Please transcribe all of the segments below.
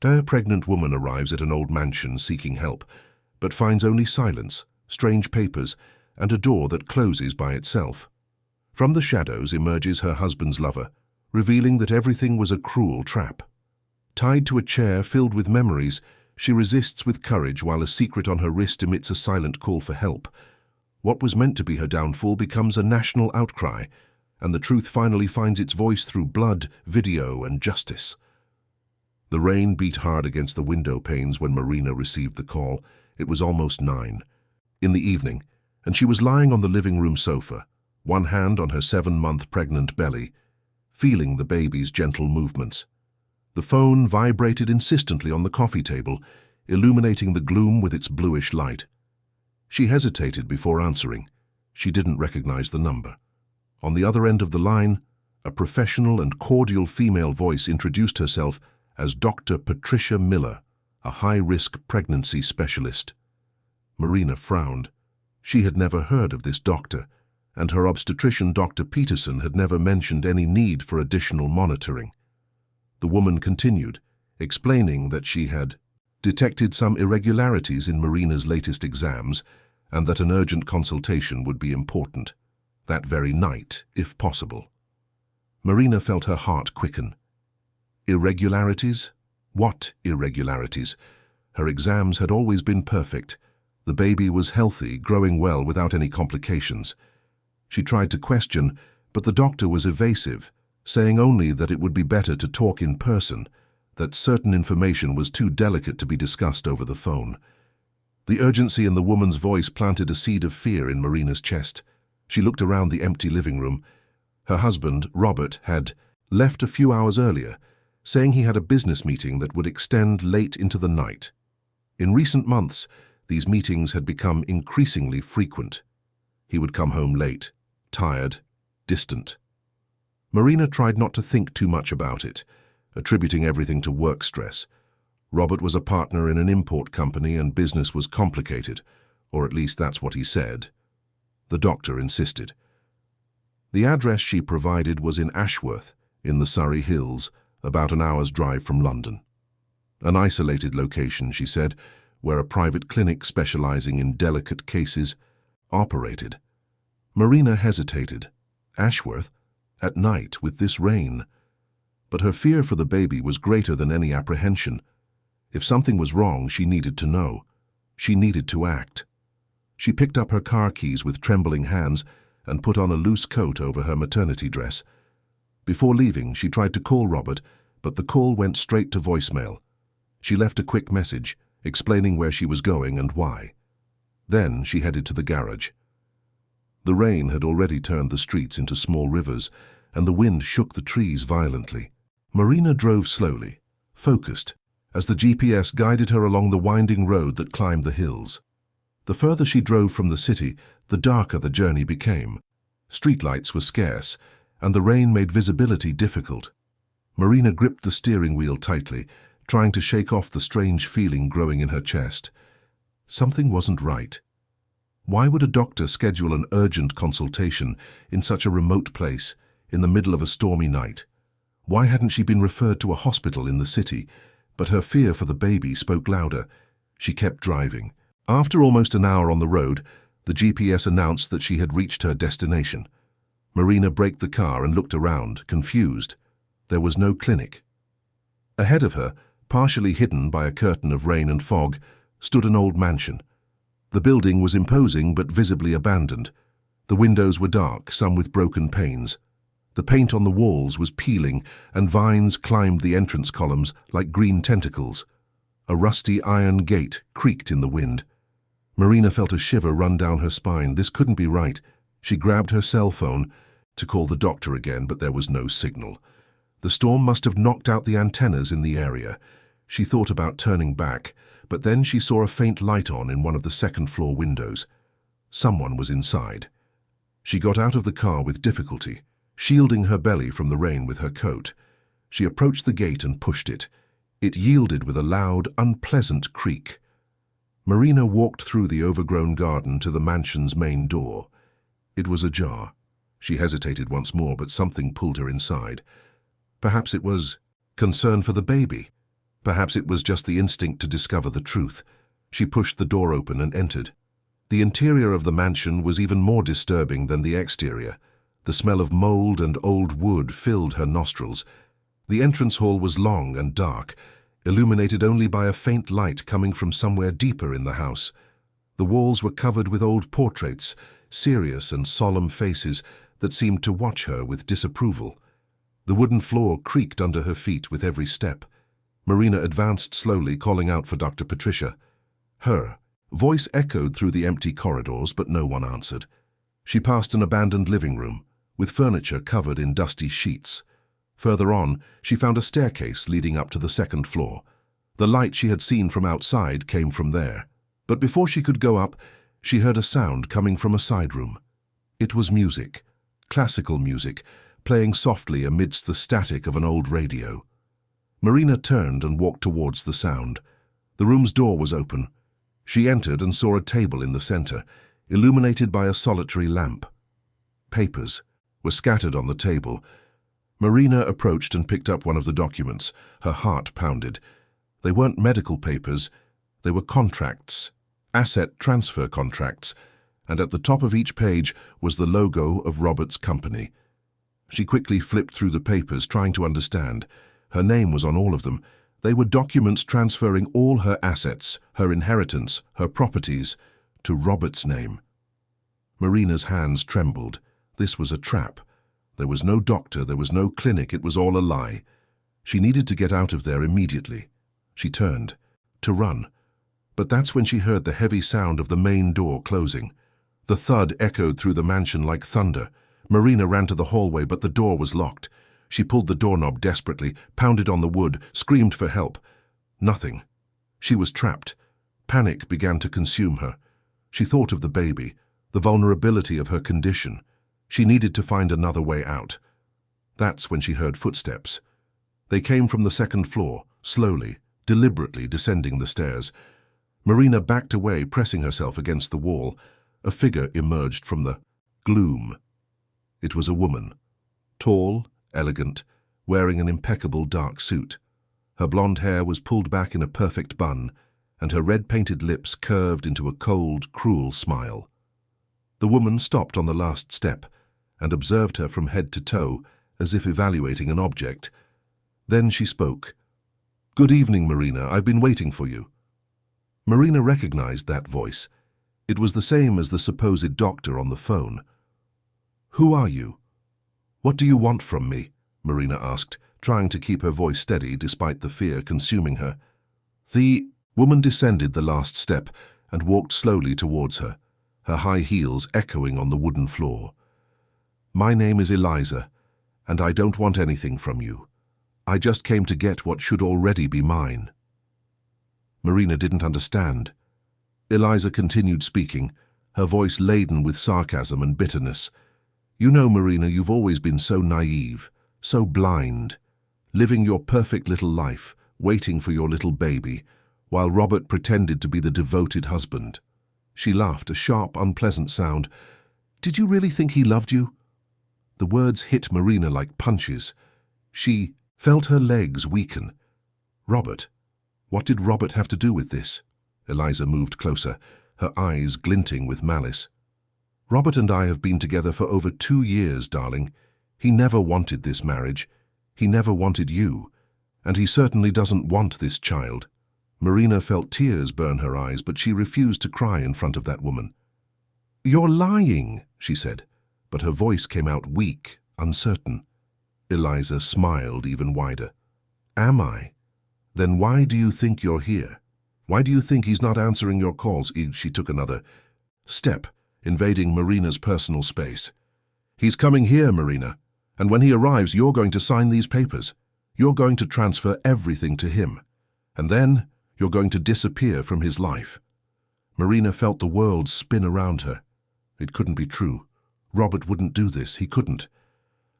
A pregnant woman arrives at an old mansion seeking help, but finds only silence, strange papers, and a door that closes by itself. From the shadows emerges her husband's lover, revealing that everything was a cruel trap. Tied to a chair filled with memories, she resists with courage while a secret on her wrist emits a silent call for help. What was meant to be her downfall becomes a national outcry, and the truth finally finds its voice through blood, video, and justice. The rain beat hard against the window panes when Marina received the call. It was almost 9 in the evening, and she was lying on the living room sofa, one hand on her 7-month pregnant belly, feeling the baby's gentle movements. The phone vibrated insistently on the coffee table, illuminating the gloom with its bluish light. She hesitated before answering. She didn't recognize the number. On the other end of the line, a professional and cordial female voice introduced herself as Dr. Patricia Miller, a high-risk pregnancy specialist. Marina frowned. She had never heard of this doctor, and her obstetrician, Dr. Peterson, had never mentioned any need for additional monitoring. The woman continued, explaining that she had detected some irregularities in Marina's latest exams and that an urgent consultation would be important, that very night, if possible. Marina felt her heart quicken. Irregularities? What irregularities? Her exams had always been perfect. The baby was healthy, growing well without any complications. She tried to question, but the doctor was evasive, saying only that it would be better to talk in person, that certain information was too delicate to be discussed over the phone. The urgency in the woman's voice planted a seed of fear in Marina's chest. She looked around the empty living room. Her husband, Robert, had left a few hours earlier, saying he had a business meeting that would extend late into the night. In recent months, these meetings had become increasingly frequent. He would come home late, tired, distant. Marina tried not to think too much about it, attributing everything to work stress. Robert was a partner in an import company and business was complicated, or at least that's what he said. The doctor insisted. The address she provided was in Ashworth, in the Surrey Hills, about an hour's drive from London. An isolated location, she said, where a private clinic specializing in delicate cases operated. Marina hesitated. Ashworth? At night, with this rain? But her fear for the baby was greater than any apprehension. If something was wrong, she needed to know. She needed to act. She picked up her car keys with trembling hands and put on a loose coat over her maternity dress. Before leaving, she tried to call Robert, but the call went straight to voicemail. She left a quick message, explaining where she was going and why. Then she headed to the garage. The rain had already turned the streets into small rivers, and the wind shook the trees violently. Marina drove slowly, focused, as the GPS guided her along the winding road that climbed the hills. The further she drove from the city, the darker the journey became. Streetlights were scarce, and the rain made visibility difficult. Marina gripped the steering wheel tightly, trying to shake off the strange feeling growing in her chest. Something wasn't right. Why would a doctor schedule an urgent consultation in such a remote place, in the middle of a stormy night? Why hadn't she been referred to a hospital in the city? But her fear for the baby spoke louder. She kept driving. After almost an hour on the road, the GPS announced that she had reached her destination. Marina braked the car and looked around, confused. There was no clinic. Ahead of her, partially hidden by a curtain of rain and fog, stood an old mansion. The building was imposing but visibly abandoned. The windows were dark, some with broken panes. The paint on the walls was peeling, and vines climbed the entrance columns like green tentacles. A rusty iron gate creaked in the wind. Marina felt a shiver run down her spine. This couldn't be right. She grabbed her cell phone to call the doctor again, but there was no signal. The storm must have knocked out the antennas in the area. She thought about turning back, but then she saw a faint light on in one of the second-floor windows. Someone was inside. She got out of the car with difficulty, shielding her belly from the rain with her coat. She approached the gate and pushed it. It yielded with a loud, unpleasant creak. Marina walked through the overgrown garden to the mansion's main door. It was ajar. She hesitated once more, but something pulled her inside. Perhaps it was concern for the baby. Perhaps it was just the instinct to discover the truth. She pushed the door open and entered. The interior of the mansion was even more disturbing than the exterior. The smell of mold and old wood filled her nostrils. The entrance hall was long and dark, illuminated only by a faint light coming from somewhere deeper in the house. The walls were covered with old portraits, serious and solemn faces that seemed to watch her with disapproval. The wooden floor creaked under her feet with every step. Marina advanced slowly, calling out for Dr. Patricia. Her voice echoed through the empty corridors, but no one answered. She passed an abandoned living room, with furniture covered in dusty sheets. Further on, she found a staircase leading up to the second floor. The light she had seen from outside came from there. But before she could go up, she heard a sound coming from a side room. It was music, classical music, playing softly amidst the static of an old radio. Marina turned and walked towards the sound. The room's door was open. She entered and saw a table in the center, illuminated by a solitary lamp. Papers were scattered on the table. Marina approached and picked up one of the documents. Her heart pounded. They weren't medical papers. They were contracts, asset transfer contracts, and at the top of each page was the logo of Robert's company. She quickly flipped through the papers, trying to understand. Her name was on all of them. They were documents transferring all her assets, her inheritance, her properties, to Robert's name. Marina's hands trembled. This was a trap. There was no doctor, there was no clinic, it was all a lie. She needed to get out of there immediately. She turned to run. But that's when she heard the heavy sound of the main door closing. The thud echoed through the mansion like thunder. Marina ran to the hallway, but the door was locked. She pulled the doorknob desperately, pounded on the wood, screamed for help. Nothing. She was trapped. Panic began to consume her. She thought of the baby, the vulnerability of her condition. She needed to find another way out. That's when she heard footsteps. They came from the second floor, slowly, deliberately descending the stairs. Marina backed away, pressing herself against the wall. A figure emerged from the gloom. It was a woman, tall, elegant, wearing an impeccable dark suit. Her blonde hair was pulled back in a perfect bun, and her red-painted lips curved into a cold, cruel smile. The woman stopped on the last step and observed her from head to toe, as if evaluating an object. Then she spoke. "Good evening, Marina. I've been waiting for you." Marina recognized that voice. It was the same as the supposed doctor on the phone. "Who are you? What do you want from me?" Marina asked, trying to keep her voice steady despite the fear consuming her. The woman descended the last step and walked slowly towards her, her high heels echoing on the wooden floor. "My name is Eliza, and I don't want anything from you. I just came to get what should already be mine." Marina didn't understand. Eliza continued speaking, her voice laden with sarcasm and bitterness. "You know, Marina, you've always been so naive, so blind, living your perfect little life, waiting for your little baby, while Robert pretended to be the devoted husband." She laughed, a sharp, unpleasant sound. "Did you really think he loved you?" The words hit Marina like punches. She felt her legs weaken. Robert? What did Robert have to do with this? Eliza moved closer, her eyes glinting with malice. "Robert and I have been together for over 2 years, darling. He never wanted this marriage. He never wanted you. And he certainly doesn't want this child." Marina felt tears burn her eyes, but she refused to cry in front of that woman. "You're lying," she said, but her voice came out weak, uncertain. Eliza smiled even wider. "Am I? Then why do you think you're here? Why do you think he's not answering your calls?" She took another step, invading Marina's personal space. "He's coming here, Marina, and when he arrives, you're going to sign these papers. You're going to transfer everything to him, and then you're going to disappear from his life." Marina felt the world spin around her. It couldn't be true. Robert wouldn't do this. He couldn't.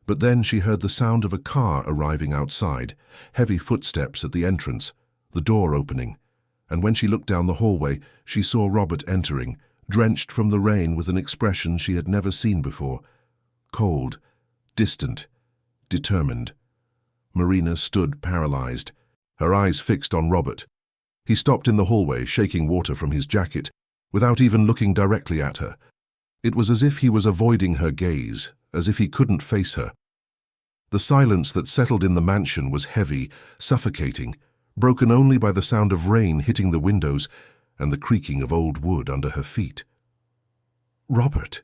But then she heard the sound of a car arriving outside, heavy footsteps at the entrance, the door opening, and when she looked down the hallway, she saw Robert entering, drenched from the rain with an expression she had never seen before. Cold, distant, determined. Marina stood paralyzed, her eyes fixed on Robert. He stopped in the hallway, shaking water from his jacket, without even looking directly at her. It was as if he was avoiding her gaze, as if he couldn't face her. The silence that settled in the mansion was heavy, suffocating, broken only by the sound of rain hitting the windows and the creaking of old wood under her feet. "Robert,"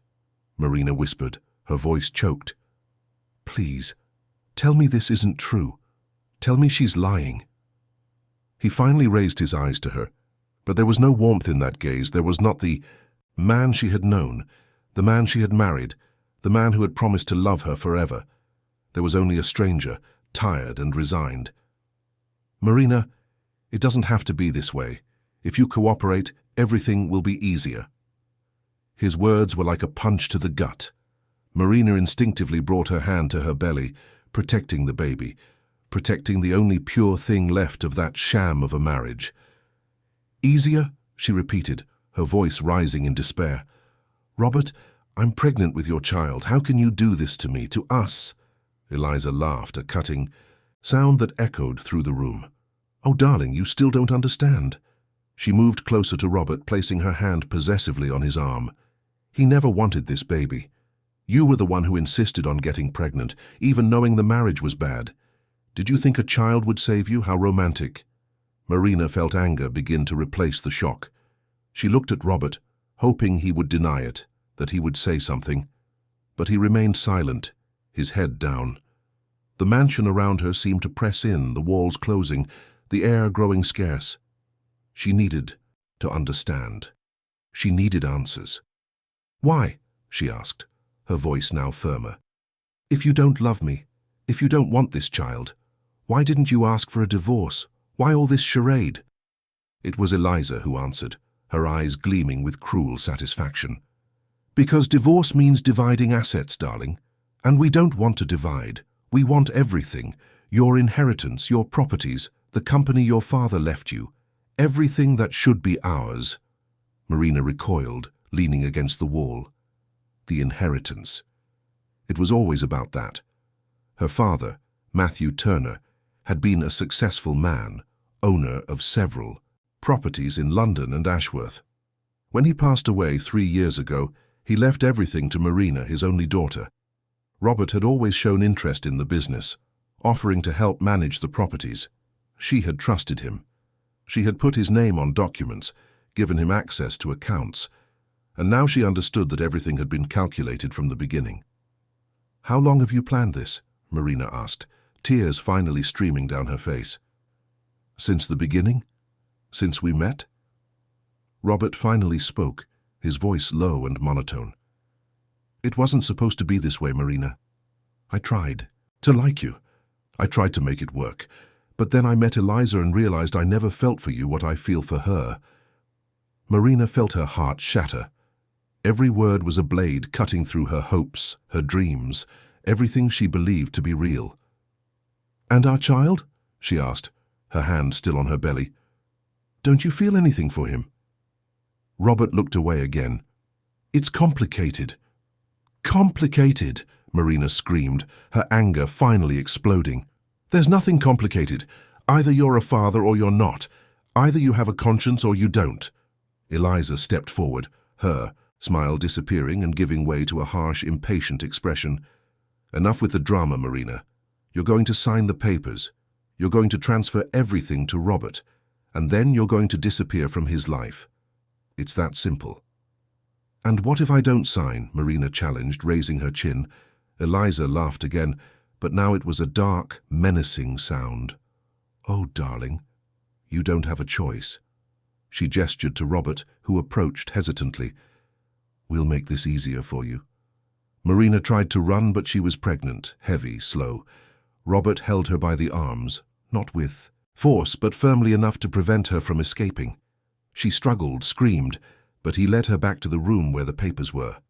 Marina whispered, her voice choked. "Please, tell me this isn't true. Tell me she's lying." He finally raised his eyes to her, but there was no warmth in that gaze. There was not the man she had known, the man she had married, the man who had promised to love her forever. There was only a stranger, tired and resigned. "Marina, it doesn't have to be this way. If you cooperate, everything will be easier." His words were like a punch to the gut. Marina instinctively brought her hand to her belly, protecting the baby, protecting the only pure thing left of that sham of a marriage. "Easier?" she repeated, her voice rising in despair. "Robert, I'm pregnant with your child. How can you do this to me, to us?" Eliza laughed, a cutting sound that echoed through the room. "Oh, darling, you still don't understand." She moved closer to Robert, placing her hand possessively on his arm. "He never wanted this baby. You were the one who insisted on getting pregnant, even knowing the marriage was bad. Did you think a child would save you? How romantic." Marina felt anger begin to replace the shock. She looked at Robert, hoping he would deny it, that he would say something. But he remained silent, his head down. The mansion around her seemed to press in, the walls closing, the air growing scarce. She needed to understand. She needed answers. "Why?" she asked, her voice now firmer. "If you don't love me, if you don't want this child, why didn't you ask for a divorce? Why all this charade?" It was Eliza who answered, her eyes gleaming with cruel satisfaction. "Because divorce means dividing assets, darling. And we don't want to divide. We want everything. Your inheritance, your properties, the company your father left you. Everything that should be ours." Marina recoiled, leaning against the wall. The inheritance. It was always about that. Her father, Matthew Turner, had been a successful man, owner of several properties in London and Ashworth. When he passed away 3 years ago, he left everything to Marina, his only daughter. Robert had always shown interest in the business, offering to help manage the properties. She had trusted him. She had put his name on documents, given him access to accounts, and now she understood that everything had been calculated from the beginning. "How long have you planned this?" Marina asked, tears finally streaming down her face. "Since the beginning? Since we met?" Robert finally spoke, his voice low and monotone. "It wasn't supposed to be this way, Marina. I tried to like you. I tried to make it work. But then I met Eliza and realized I never felt for you what I feel for her." Marina felt her heart shatter. Every word was a blade cutting through her hopes, her dreams, everything she believed to be real. "And our child?" she asked, her hand still on her belly. "Don't you feel anything for him?" Robert looked away again. "It's complicated." "Complicated!" Marina screamed, her anger finally exploding. "There's nothing complicated. Either you're a father or you're not. Either you have a conscience or you don't." Eliza stepped forward, her smile disappearing and giving way to a harsh, impatient expression. "Enough with the drama, Marina. You're going to sign the papers. You're going to transfer everything to Robert, and then you're going to disappear from his life. It's that simple." "And what if I don't sign?" Marina challenged, raising her chin. Eliza laughed again, but now it was a dark, menacing sound. "Oh, darling, you don't have a choice." She gestured to Robert, who approached hesitantly. "We'll make this easier for you." Marina tried to run, but she was pregnant, heavy, slow. Robert held her by the arms, not with force, but firmly enough to prevent her from escaping. She struggled, screamed, but he led her back to the room where the papers were.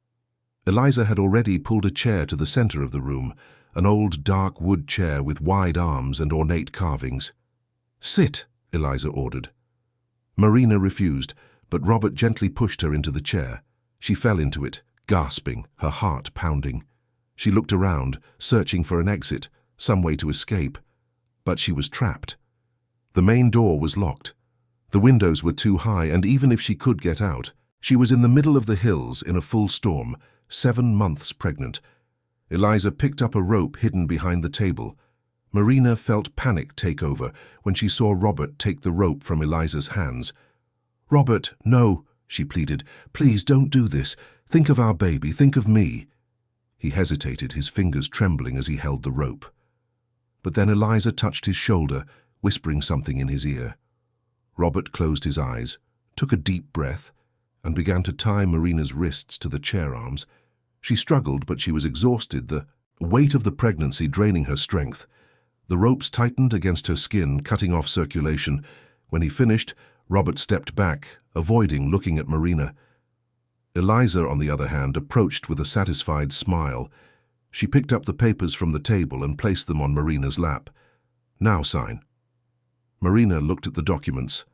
Eliza had already pulled a chair to the center of the room, an old dark wood chair with wide arms and ornate carvings. "Sit," Eliza ordered. Marina refused, but Robert gently pushed her into the chair. She fell into it, gasping, her heart pounding. She looked around, searching for an exit, some way to escape. But she was trapped. The main door was locked. The windows were too high, and even if she could get out, she was in the middle of the hills in a full storm, 7 months pregnant. Eliza picked up a rope hidden behind the table. Marina felt panic take over when she saw Robert take the rope from Eliza's hands. "Robert, no," she pleaded. "Please don't do this. Think of our baby. Think of me." He hesitated, his fingers trembling as he held the rope. But then Eliza touched his shoulder, whispering something in his ear. Robert closed his eyes, took a deep breath, and began to tie Marina's wrists to the chair arms. She struggled, but she was exhausted, the weight of the pregnancy draining her strength. The ropes tightened against her skin, cutting off circulation. When he finished, Robert stepped back, avoiding looking at Marina. Eliza, on the other hand, approached with a satisfied smile. She picked up the papers from the table and placed them on Marina's lap. "Now sign." Marina looked at the documents.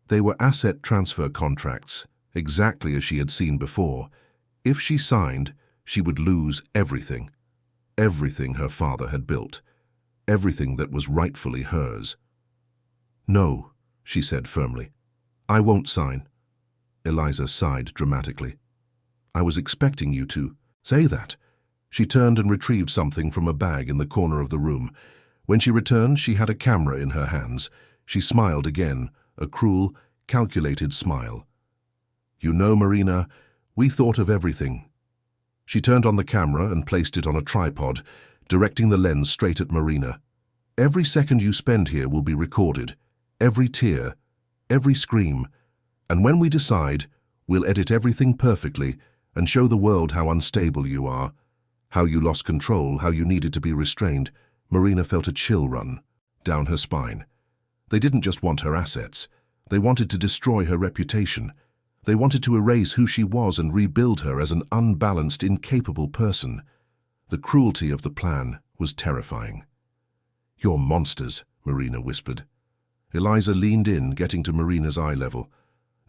They were asset transfer contracts, exactly as she had seen before. If she signed, she would lose everything. Everything her father had built. Everything that was rightfully hers. "No," she said firmly. "I won't sign." Eliza sighed dramatically. "I was expecting you to say that." She turned and retrieved something from a bag in the corner of the room. When she returned, she had a camera in her hands. She smiled again, a cruel, calculated smile. "You know, Marina, we thought of everything." She turned on the camera and placed it on a tripod, directing the lens straight at Marina. "Every second you spend here will be recorded. Every tear, every scream. And when we decide, we'll edit everything perfectly and show the world how unstable you are, how you lost control, how you needed to be restrained." Marina felt a chill run down her spine. They didn't just want her assets. They wanted to destroy her reputation. They wanted to erase who she was and rebuild her as an unbalanced, incapable person. The cruelty of the plan was terrifying. "You're monsters," Marina whispered. Eliza leaned in, getting to Marina's eye level.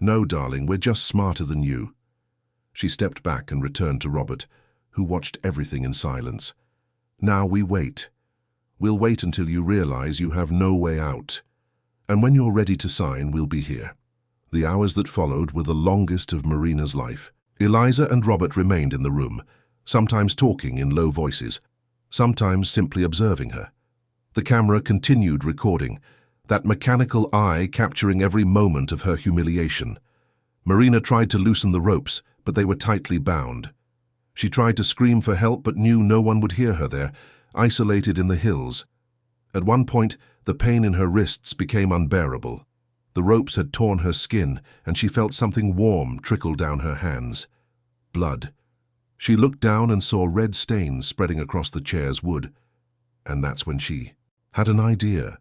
"No, darling, we're just smarter than you." She stepped back and returned to Robert, who watched everything in silence. "Now we wait. We'll wait until you realize you have no way out. And when you're ready to sign, we'll be here." The hours that followed were the longest of Marina's life. Eliza and Robert remained in the room, sometimes talking in low voices, sometimes simply observing her. The camera continued recording, that mechanical eye capturing every moment of her humiliation. Marina tried to loosen the ropes, but they were tightly bound. She tried to scream for help, but knew no one would hear her there, isolated in the hills. At one point, the pain in her wrists became unbearable. The ropes had torn her skin, and she felt something warm trickle down her hands. Blood. She looked down and saw red stains spreading across the chair's wood. And that's when she had an idea.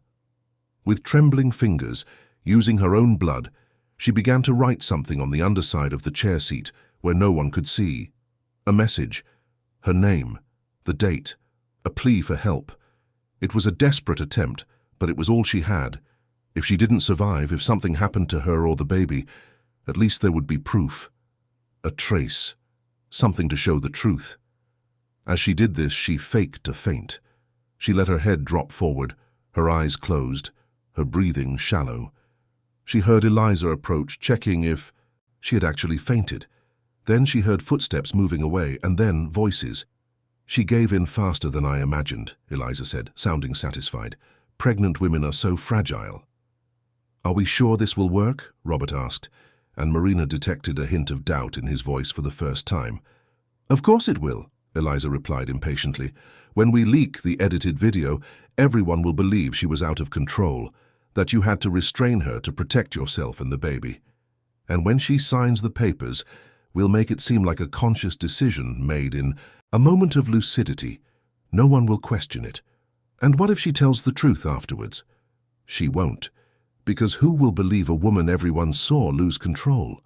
With trembling fingers, using her own blood, she began to write something on the underside of the chair seat where no one could see. A message, her name, the date, a plea for help. It was a desperate attempt, but it was all she had. If she didn't survive, if something happened to her or the baby, at least there would be proof. A trace. Something to show the truth. As she did this, she faked a faint. She let her head drop forward, her eyes closed, her breathing shallow. She heard Eliza approach, checking if she had actually fainted. Then she heard footsteps moving away, and then voices. "She gave in faster than I imagined," Eliza said, sounding satisfied. "Pregnant women are so fragile." "Are we sure this will work?" Robert asked, and Marina detected a hint of doubt in his voice for the first time. "Of course it will," Eliza replied impatiently. "When we leak the edited video, everyone will believe she was out of control, that you had to restrain her to protect yourself and the baby. And when she signs the papers, we'll make it seem like a conscious decision made in a moment of lucidity. No one will question it. And what if she tells the truth afterwards? She won't, because who will believe a woman everyone saw lose control?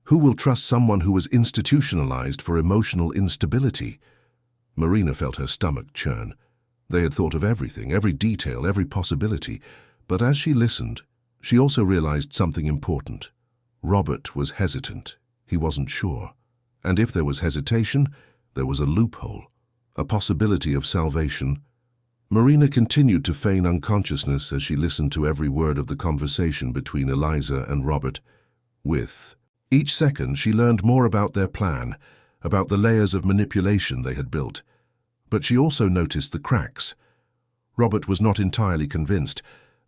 Who will trust someone who was institutionalized for emotional instability?" Marina felt her stomach churn. They had thought of everything, every detail, every possibility. But as she listened, she also realized something important. Robert was hesitant. He wasn't sure. And if there was hesitation, there was a loophole, a possibility of salvation. Marina continued to feign unconsciousness as she listened to every word of the conversation between Eliza and Robert. With each second, she learned more about their plan, about the layers of manipulation they had built. But she also noticed the cracks. Robert was not entirely convinced.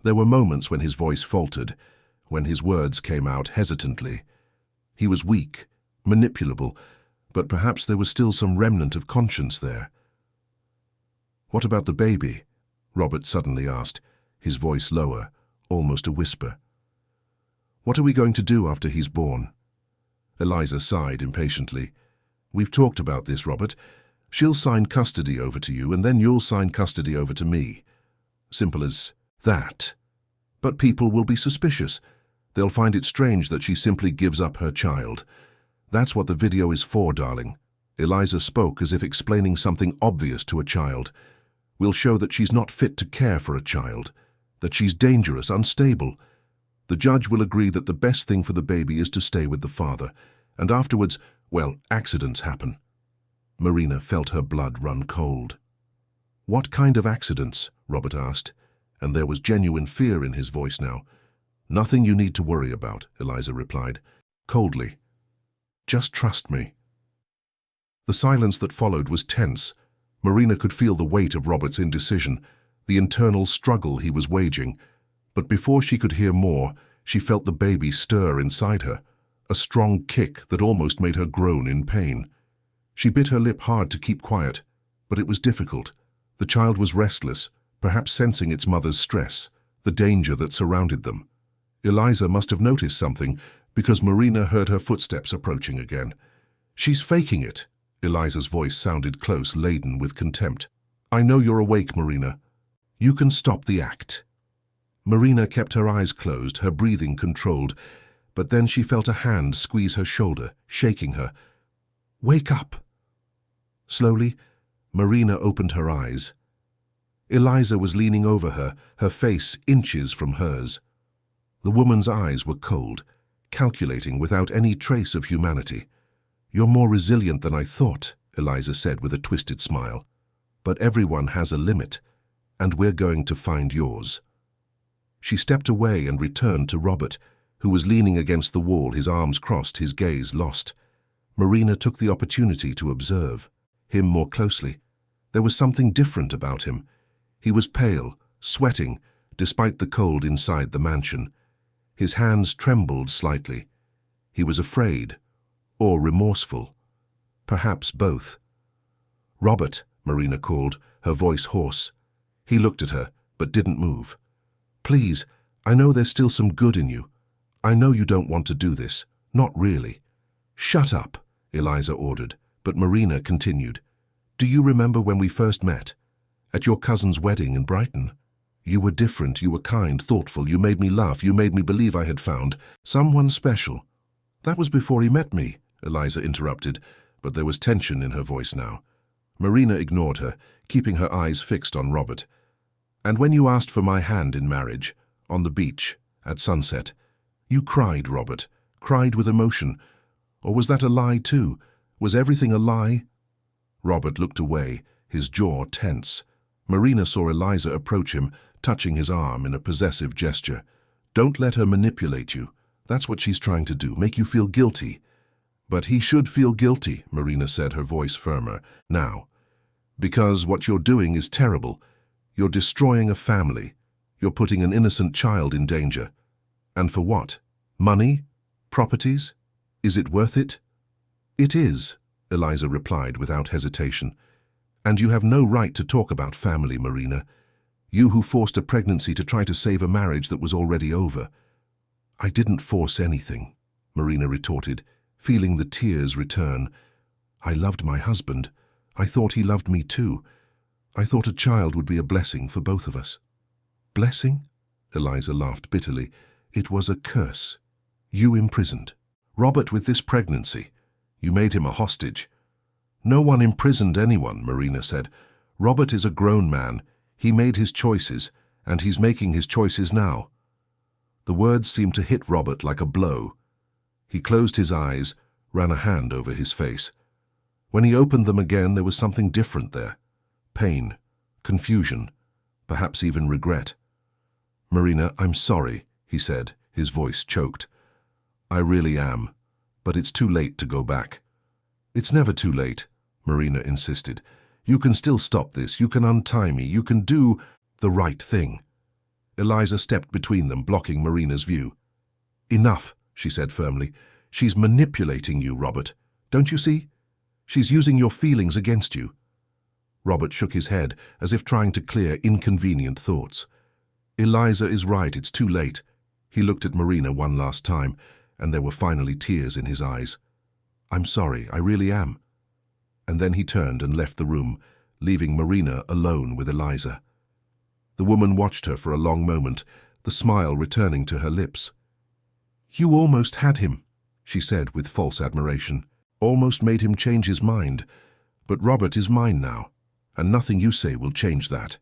There were moments when his voice faltered, when his words came out hesitantly. He was weak, manipulable, but perhaps there was still some remnant of conscience there. "What about the baby?" Robert suddenly asked, his voice lower, almost a whisper. "What are we going to do after he's born?" Eliza sighed impatiently. "We've talked about this, Robert. She'll sign custody over to you, and then you'll sign custody over to me. Simple as that. But people will be suspicious. They'll find it strange that she simply gives up her child. That's what the video is for, darling." Eliza spoke as if explaining something obvious to a child. "We'll show that she's not fit to care for a child, that she's dangerous, unstable. The judge will agree that the best thing for the baby is to stay with the father, and afterwards, well, accidents happen." Marina felt her blood run cold. "What kind of accidents?" Robert asked, and there was genuine fear in his voice now. "Nothing you need to worry about," Eliza replied, coldly. "Just trust me." The silence that followed was tense. Marina could feel the weight of Robert's indecision, the internal struggle he was waging. But before she could hear more, she felt the baby stir inside her, a strong kick that almost made her groan in pain. She bit her lip hard to keep quiet, but it was difficult. The child was restless, perhaps sensing its mother's stress, the danger that surrounded them. Eliza must have noticed something, because Marina heard her footsteps approaching again. "She's faking it." Eliza's voice sounded close, laden with contempt. "I know you're awake, Marina. You can stop the act." Marina kept her eyes closed, her breathing controlled, but then she felt a hand squeeze her shoulder, shaking her. "Wake up!" Slowly, Marina opened her eyes. Eliza was leaning over her, her face inches from hers. The woman's eyes were cold, calculating without any trace of humanity. "You're more resilient than I thought," Eliza said with a twisted smile. "But everyone has a limit, and we're going to find yours." She stepped away and returned to Robert, who was leaning against the wall, his arms crossed, his gaze lost. Marina took the opportunity to observe him more closely. There was something different about him. He was pale, sweating, despite the cold inside the mansion. His hands trembled slightly. He was afraid, or remorseful. Perhaps both. "Robert," Marina called, her voice hoarse. He looked at her, but didn't move. "Please, I know there's still some good in you. I know you don't want to do this. Not really." "Shut up," Eliza ordered, but Marina continued. "Do you remember when we first met? At your cousin's wedding in Brighton? You were different, you were kind, thoughtful, you made me laugh, you made me believe I had found someone special." "That was before he met me," Eliza interrupted, but there was tension in her voice now. Marina ignored her, keeping her eyes fixed on Robert. "And when you asked for my hand in marriage, on the beach, at sunset, you cried, Robert, cried with emotion. Or was that a lie too? Was everything a lie?" Robert looked away, his jaw tense. Marina saw Eliza approach him, touching his arm in a possessive gesture. "Don't let her manipulate you. That's what she's trying to do, make you feel guilty." "But he should feel guilty," Marina said, her voice firmer. "Now. Because what you're doing is terrible. You're destroying a family. You're putting an innocent child in danger. And for what? Money? Properties? Is it worth it?" "It is," Eliza replied without hesitation. "And you have no right to talk about family, Marina. You who forced a pregnancy to try to save a marriage that was already over." "I didn't force anything," Marina retorted, feeling the tears return. "I loved my husband. I thought he loved me too. I thought a child would be a blessing for both of us." "Blessing?" Eliza laughed bitterly. "It was a curse. You imprisoned Robert with this pregnancy. You made him a hostage." "No one imprisoned anyone," Marina said. "Robert is a grown man. He made his choices, and he's making his choices now." The words seemed to hit Robert like a blow. He closed his eyes, ran a hand over his face. When he opened them again, there was something different there. Pain, confusion, perhaps even regret. "Marina, I'm sorry," he said, his voice choked. "I really am, but it's too late to go back." "It's never too late," Marina insisted. "You can still stop this, you can untie me, you can do the right thing." Eliza stepped between them, blocking Marina's view. "Enough," she said firmly. "She's manipulating you, Robert. Don't you see? She's using your feelings against you." Robert shook his head, as if trying to clear inconvenient thoughts. "Eliza is right, it's too late." He looked at Marina one last time, and there were finally tears in his eyes. "I'm sorry, I really am." And then he turned and left the room, leaving Marina alone with Eliza. The woman watched her for a long moment, the smile returning to her lips. "You almost had him," she said with false admiration. "Almost made him change his mind. But Robert is mine now, and nothing you say will change that."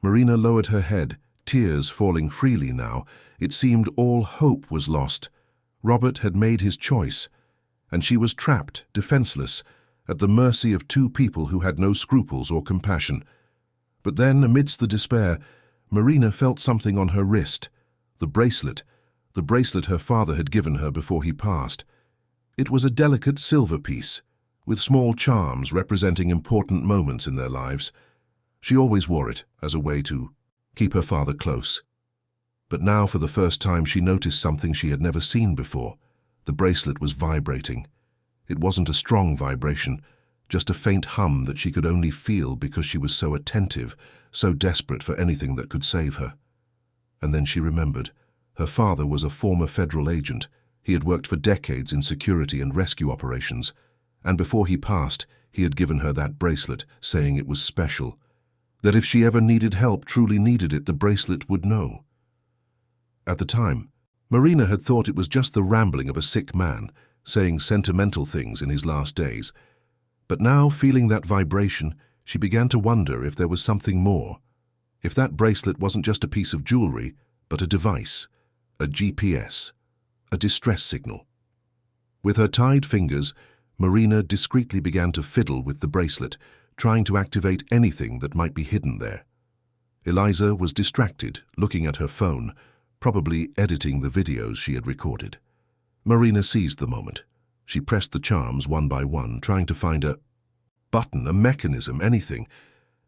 Marina lowered her head, tears falling freely now. It seemed all hope was lost. Robert had made his choice, and she was trapped, defenseless, at the mercy of two people who had no scruples or compassion. But then, amidst the despair, Marina felt something on her wrist, the bracelet her father had given her before he passed. It was a delicate silver piece, with small charms representing important moments in their lives. She always wore it as a way to keep her father close. But now, for the first time, she noticed something she had never seen before. The bracelet was vibrating. It wasn't a strong vibration, just a faint hum that she could only feel because she was so attentive, so desperate for anything that could save her. And then she remembered. Her father was a former federal agent. He had worked for decades in security and rescue operations, and before he passed, he had given her that bracelet, saying it was special, that if she ever needed help, truly needed it, the bracelet would know. At the time, Marina had thought it was just the rambling of a sick man, saying sentimental things in his last days. But now, feeling that vibration, she began to wonder if there was something more. If that bracelet wasn't just a piece of jewelry, but a device, a GPS, a distress signal. With her tied fingers, Marina discreetly began to fiddle with the bracelet, trying to activate anything that might be hidden there. Eliza was distracted, looking at her phone, probably editing the videos she had recorded. Marina seized the moment. She pressed the charms one by one, trying to find a button, a mechanism, anything.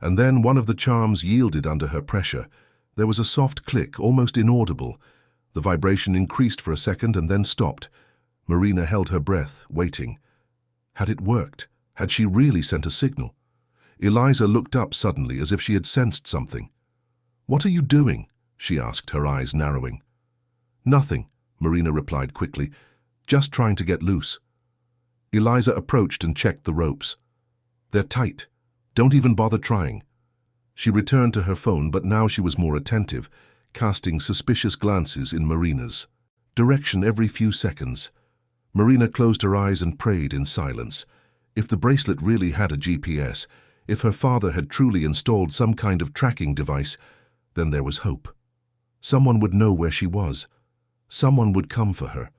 And then one of the charms yielded under her pressure. There was a soft click, almost inaudible. The vibration increased for a second and then stopped. Marina held her breath, waiting. Had it worked? Had she really sent a signal? Eliza looked up suddenly, as if she had sensed something. "What are you doing?" she asked, her eyes narrowing. "Nothing," Marina replied quickly. "Just trying to get loose." Eliza approached and checked the ropes. "They're tight. Don't even bother trying." She returned to her phone, but now she was more attentive, casting suspicious glances in Marina's direction every few seconds. Marina closed her eyes and prayed in silence. If the bracelet really had a GPS, if her father had truly installed some kind of tracking device, then there was hope. Someone would know where she was. Someone would come for her.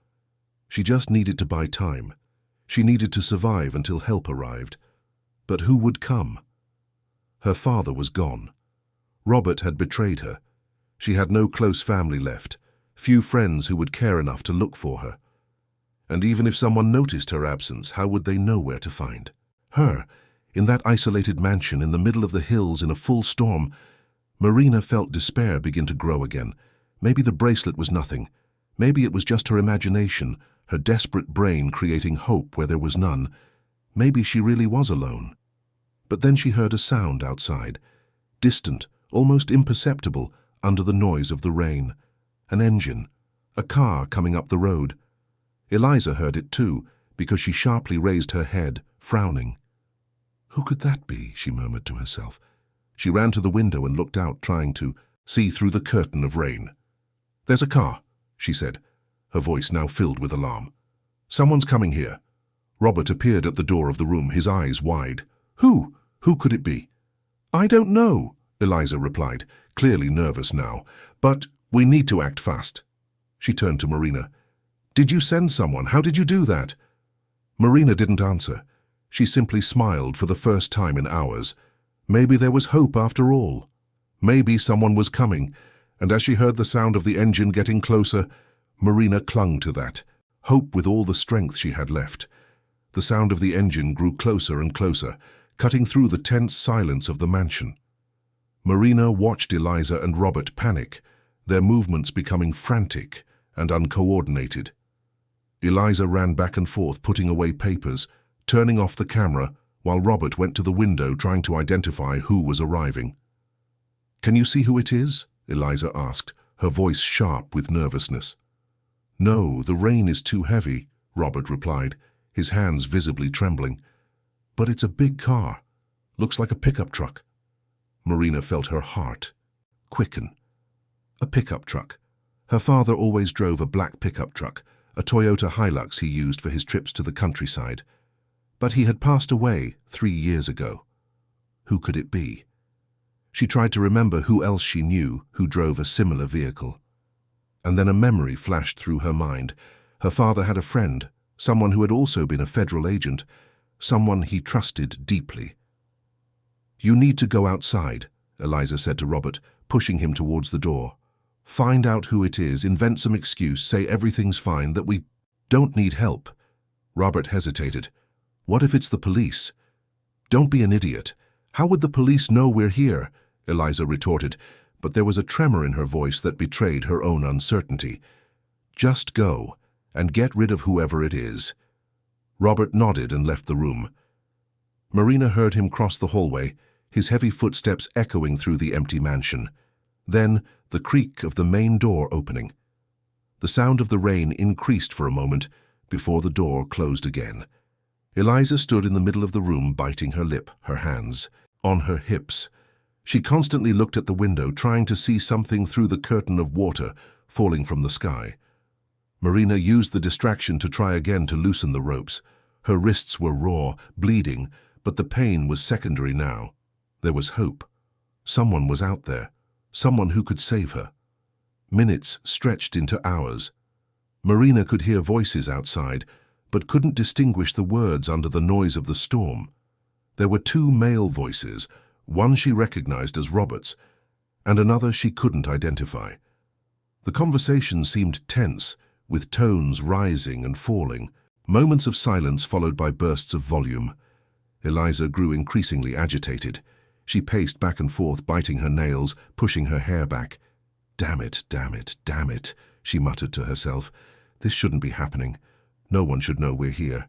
She just needed to buy time. She needed to survive until help arrived. But who would come? Her father was gone. Robert had betrayed her. She had no close family left, few friends who would care enough to look for her. And even if someone noticed her absence, how would they know where to find her? In that isolated mansion in the middle of the hills in a full storm, Marina felt despair begin to grow again. Maybe the bracelet was nothing. Maybe it was just her imagination, her desperate brain creating hope where there was none. Maybe she really was alone. But then she heard a sound outside, distant, almost imperceptible, under the noise of the rain. An engine, a car coming up the road. Eliza heard it too, because she sharply raised her head, frowning. "Who could that be?" she murmured to herself. She ran to the window and looked out, trying to see through the curtain of rain. "There's a car," she said, her voice now filled with alarm. "Someone's coming here." Robert appeared at the door of the room, his eyes wide. "Who? Who could it be?" "I don't know," Eliza replied, clearly nervous now. "But we need to act fast." She turned to Marina. "Did you send someone? How did you do that?" Marina didn't answer. She simply smiled for the first time in hours. Maybe there was hope after all. Maybe someone was coming, and as she heard the sound of the engine getting closer, Marina clung to that, hope with all the strength she had left. The sound of the engine grew closer and closer, cutting through the tense silence of the mansion. Marina watched Eliza and Robert panic, their movements becoming frantic and uncoordinated. Eliza ran back and forth, putting away papers, turning off the camera, while Robert went to the window trying to identify who was arriving. "Can you see who it is?" Eliza asked, her voice sharp with nervousness. "No, the rain is too heavy," Robert replied, his hands visibly trembling. "But it's a big car. Looks like a pickup truck." Marina felt her heart quicken. A pickup truck. Her father always drove a black pickup truck, a Toyota Hilux he used for his trips to the countryside. But he had passed away 3 years ago. Who could it be? She tried to remember who else she knew who drove a similar vehicle. And then a memory flashed through her mind. Her father had a friend, someone who had also been a federal agent, someone he trusted deeply. "You need to go outside," Eliza said to Robert, pushing him towards the door. "Find out who it is, invent some excuse, say everything's fine, that we don't need help." Robert hesitated. "What if it's the police?" "Don't be an idiot. How would the police know we're here?" Eliza retorted, but there was a tremor in her voice that betrayed her own uncertainty. "Just go, and get rid of whoever it is." Robert nodded and left the room. Marina heard him cross the hallway, his heavy footsteps echoing through the empty mansion. Then the creak of the main door opening. The sound of the rain increased for a moment before the door closed again. Eliza stood in the middle of the room, biting her lip, her hands on her hips. She constantly looked at the window, trying to see something through the curtain of water falling from the sky. Marina used the distraction to try again to loosen the ropes. Her wrists were raw, bleeding, but the pain was secondary now. There was hope. Someone was out there, someone who could save her. Minutes stretched into hours. Marina could hear voices outside, but couldn't distinguish the words under the noise of the storm. There were 2 male voices, one she recognized as Robert's, and another she couldn't identify. The conversation seemed tense, with tones rising and falling, moments of silence followed by bursts of volume. Eliza grew increasingly agitated. She paced back and forth, biting her nails, pushing her hair back. "Damn it, damn it, damn it," she muttered to herself. "This shouldn't be happening. No one should know we're here."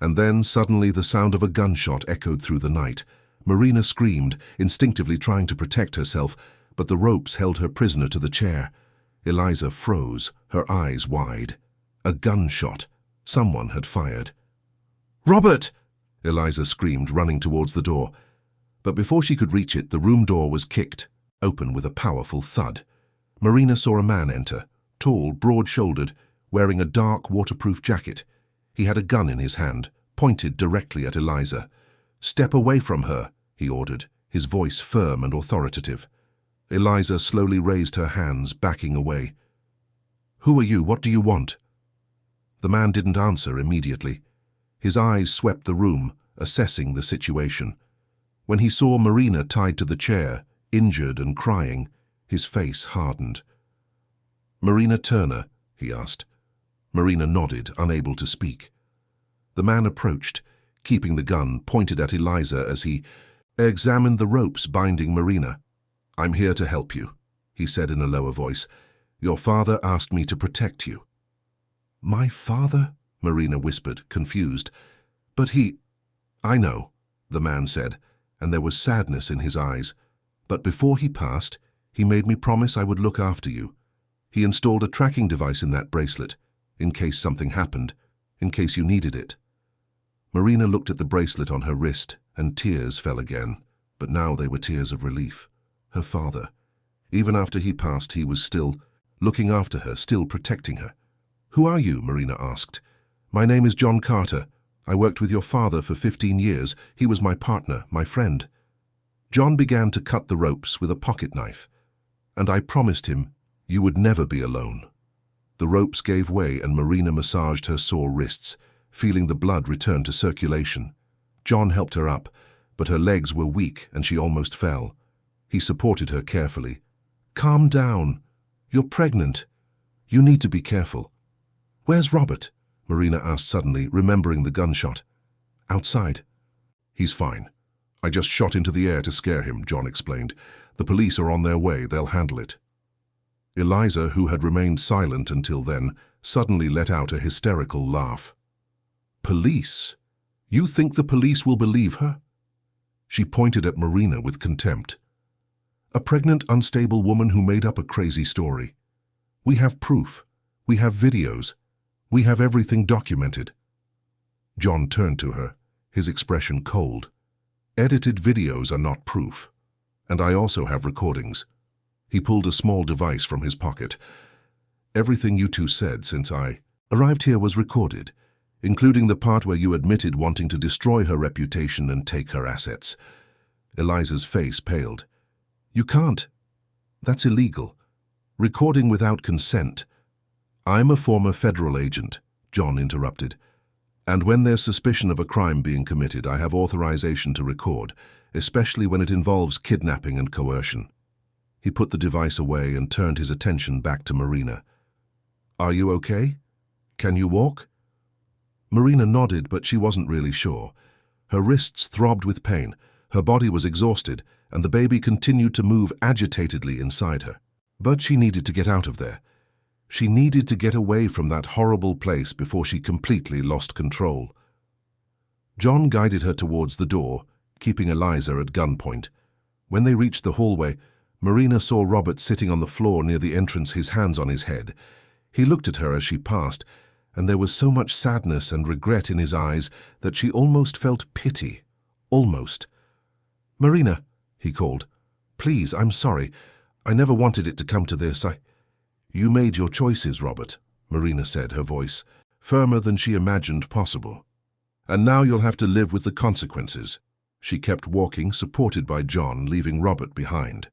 And then suddenly the sound of a gunshot echoed through the night. Marina screamed, instinctively trying to protect herself, but the ropes held her prisoner to the chair. Eliza froze, her eyes wide. A gunshot. Someone had fired. "Robert!" Eliza screamed, running towards the door. But before she could reach it, the room door was kicked open with a powerful thud. Marina saw a man enter, tall, broad-shouldered, wearing a dark, waterproof jacket. He had a gun in his hand, pointed directly at Eliza. "Step away from her," he ordered, his voice firm and authoritative. Eliza slowly raised her hands, backing away. "Who are you? What do you want?" The man didn't answer immediately. His eyes swept the room, assessing the situation. When he saw Marina tied to the chair, injured and crying, his face hardened. "Marina Turner?" he asked. Marina nodded, unable to speak. The man approached, keeping the gun pointed at Eliza as he examined the ropes binding Marina. "I'm here to help you," he said in a lower voice. "Your father asked me to protect you." "My father?" Marina whispered, confused. "But he—" "I know," the man said, and there was sadness in his eyes. "But before he passed, he made me promise I would look after you. He installed a tracking device in that bracelet, in case something happened, in case you needed it." Marina looked at the bracelet on her wrist, and tears fell again, but now they were tears of relief. Her father. Even after he passed, he was still looking after her, still protecting her. "Who are you?" Marina asked. "My name is John Carter. I worked with your father for 15 years. He was my partner, my friend." John began to cut the ropes with a pocket knife. "And I promised him you would never be alone." The ropes gave way and Marina massaged her sore wrists, feeling the blood return to circulation. John helped her up, but her legs were weak and she almost fell. He supported her carefully. "Calm down. You're pregnant. You need to be careful." "Where's Robert?" Marina asked suddenly, remembering the gunshot. "Outside." "He's fine. I just shot into the air to scare him," John explained. "The police are on their way. They'll handle it." Eliza, who had remained silent until then, suddenly let out a hysterical laugh. "Police? You think the police will believe her?" She pointed at Marina with contempt. "A pregnant, unstable woman who made up a crazy story. We have proof. We have videos. We have everything documented." John turned to her, his expression cold. "Edited videos are not proof. And I also have recordings." He pulled a small device from his pocket. "Everything you two said since I arrived here was recorded, including the part where you admitted wanting to destroy her reputation and take her assets." Eliza's face paled. "You can't. That's illegal. Recording without consent." "I'm a former federal agent," John interrupted. "And when there's suspicion of a crime being committed, I have authorization to record, especially when it involves kidnapping and coercion." He put the device away and turned his attention back to Marina. "Are you okay? Can you walk?" Marina nodded, but she wasn't really sure. Her wrists throbbed with pain, her body was exhausted, and the baby continued to move agitatedly inside her. But she needed to get out of there. She needed to get away from that horrible place before she completely lost control. John guided her towards the door, keeping Eliza at gunpoint. When they reached the hallway, Marina saw Robert sitting on the floor near the entrance, his hands on his head. He looked at her as she passed, and there was so much sadness and regret in his eyes that she almost felt pity. Almost. "Marina," he called. "Please, I'm sorry. I never wanted it to come to this. "You made your choices, Robert," Marina said, her voice firmer than she imagined possible. "And now you'll have to live with the consequences." She kept walking, supported by John, leaving Robert behind.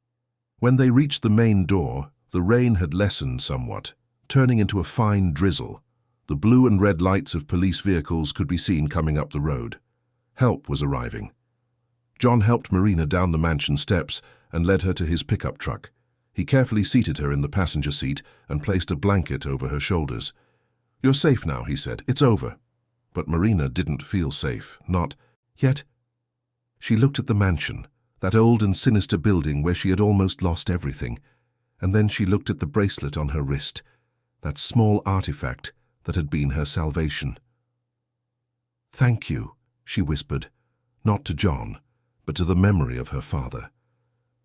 When they reached the main door, the rain had lessened somewhat, turning into a fine drizzle. The blue and red lights of police vehicles could be seen coming up the road. Help was arriving. John helped Marina down the mansion steps and led her to his pickup truck. He carefully seated her in the passenger seat and placed a blanket over her shoulders. "You're safe now," he said. "It's over." But Marina didn't feel safe, not yet. She looked at the mansion, that old and sinister building where she had almost lost everything, and then she looked at the bracelet on her wrist, that small artifact that had been her salvation. "Thank you," she whispered, not to John, but to the memory of her father.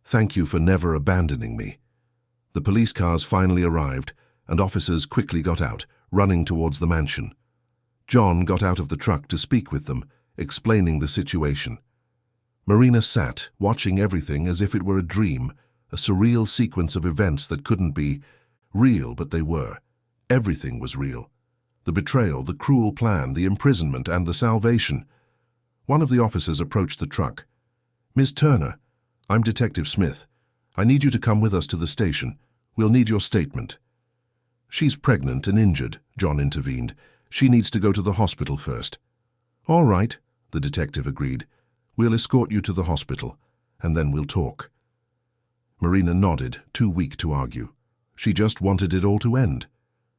"Thank you for never abandoning me." The police cars finally arrived, and officers quickly got out, running towards the mansion. John got out of the truck to speak with them, explaining the situation. Marina sat, watching everything as if it were a dream, a surreal sequence of events that couldn't be real, but they were. Everything was real. The betrayal, the cruel plan, the imprisonment, and the salvation. One of the officers approached the truck. "Miss Turner, I'm Detective Smith. I need you to come with us to the station. We'll need your statement." "She's pregnant and injured," John intervened. "She needs to go to the hospital first." "All right," the detective agreed. "We'll escort you to the hospital, and then we'll talk." Marina nodded, too weak to argue. She just wanted it all to end.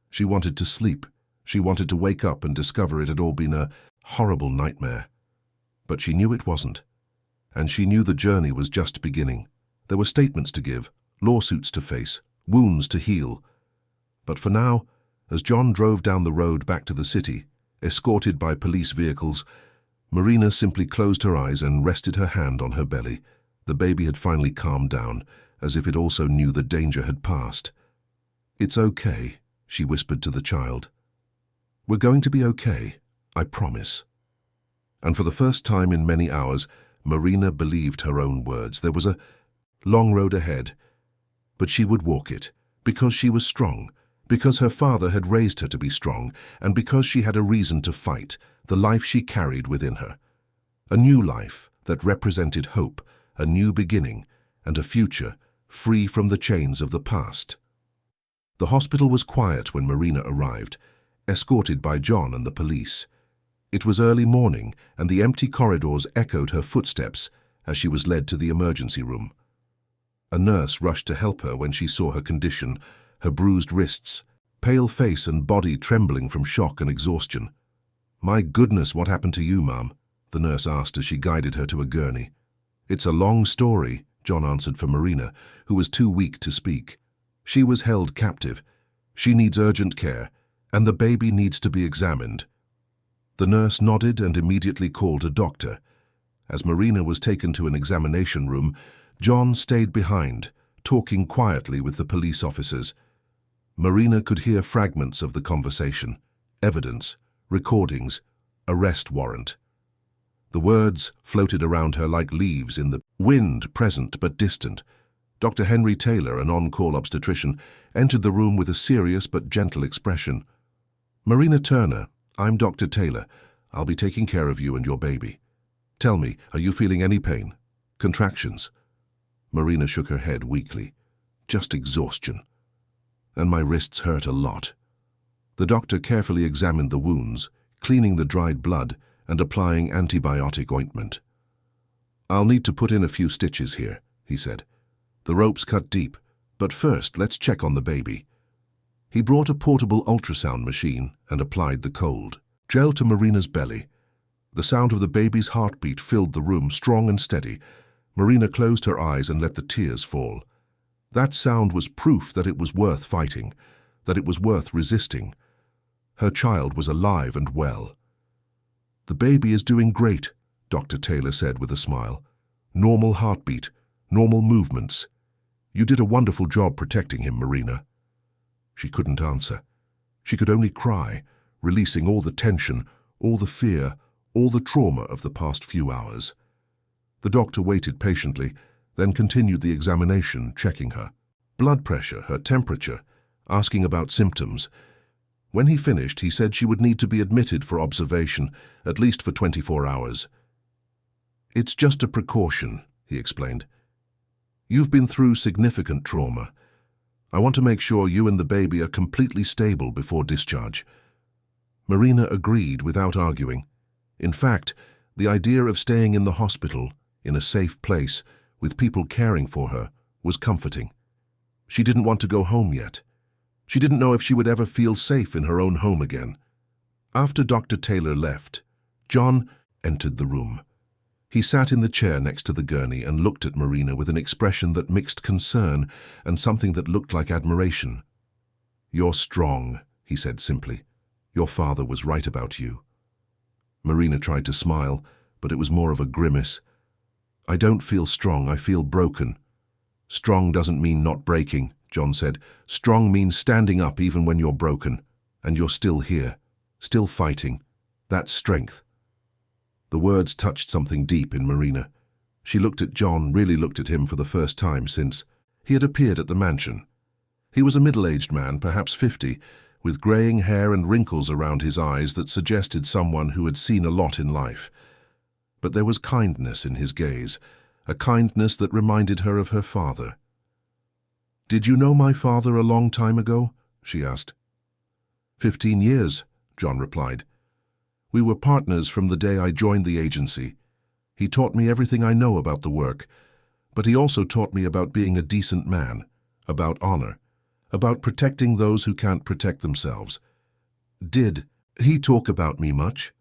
She wanted to sleep. She wanted to wake up and discover it had all been a horrible nightmare. But she knew it wasn't. And she knew the journey was just beginning. There were statements to give, lawsuits to face, wounds to heal. But for now, as John drove down the road back to the city, escorted by police vehicles, Marina simply closed her eyes and rested her hand on her belly. The baby had finally calmed down, as if it also knew the danger had passed. "It's okay," she whispered to the child. "We're going to be okay, I promise." And for the first time in many hours, Marina believed her own words. There was a long road ahead, but she would walk it, because she was strong, because her father had raised her to be strong, and because she had a reason to fight, the life she carried within her. A new life that represented hope, a new beginning, and a future free from the chains of the past. The hospital was quiet when Marina arrived, escorted by John and the police. It was early morning, and the empty corridors echoed her footsteps as she was led to the emergency room. A nurse rushed to help her when she saw her condition, her bruised wrists, pale face and body trembling from shock and exhaustion. "My goodness, what happened to you, Mum?" the nurse asked as she guided her to a gurney. "It's a long story," John answered for Marina, who was too weak to speak. "She was held captive. She needs urgent care, and the baby needs to be examined." The nurse nodded and immediately called a doctor. As Marina was taken to an examination room, John stayed behind, talking quietly with the police officers. Marina could hear fragments of the conversation, evidence, recordings, arrest warrant. The words floated around her like leaves in the wind, present but distant. Dr. Henry Taylor, an on-call obstetrician, entered the room with a serious but gentle expression. "Marina Turner, I'm Dr. Taylor. I'll be taking care of you and your baby. Tell me, are you feeling any pain? Contractions?" Marina shook her head weakly. "Just exhaustion. And my wrists hurt a lot." The doctor carefully examined the wounds, cleaning the dried blood and applying antibiotic ointment. "I'll need to put in a few stitches here," he said. "The rope's cut deep, but first let's check on the baby." He brought a portable ultrasound machine and applied the cold gel to Marina's belly. The sound of the baby's heartbeat filled the room, strong and steady. Marina closed her eyes and let the tears fall. That sound was proof that it was worth fighting, that it was worth resisting. Her child was alive and well. "The baby is doing great," Dr. Taylor said with a smile. "Normal heartbeat, normal movements. You did a wonderful job protecting him, Marina." She couldn't answer. She could only cry, releasing all the tension, all the fear, all the trauma of the past few hours. The doctor waited patiently, then continued the examination, checking her blood pressure, her temperature, asking about symptoms. When he finished, he said she would need to be admitted for observation, at least for 24 hours. "It's just a precaution," he explained. "You've been through significant trauma. I want to make sure you and the baby are completely stable before discharge." Marina agreed without arguing. In fact, the idea of staying in the hospital, in a safe place, with people caring for her, was comforting. She didn't want to go home yet. She didn't know if she would ever feel safe in her own home again. After Dr. Taylor left, John entered the room. He sat in the chair next to the gurney and looked at Marina with an expression that mixed concern and something that looked like admiration. "You're strong," he said simply. "Your father was right about you." Marina tried to smile, but it was more of a grimace. "I don't feel strong, I feel broken." "Strong doesn't mean not breaking," John said. "Strong means standing up even when you're broken, and you're still here, still fighting. That's strength." The words touched something deep in Marina. She looked at John, really looked at him for the first time since he had appeared at the mansion. He was a middle-aged man, perhaps 50, with greying hair and wrinkles around his eyes that suggested someone who had seen a lot in life. But there was kindness in his gaze, a kindness that reminded her of her father. "Did you know my father a long time ago?" she asked. 15 years, John replied. "We were partners from the day I joined the agency. He taught me everything I know about the work, but he also taught me about being a decent man, about honor, about protecting those who can't protect themselves." "Did he talk about me much?"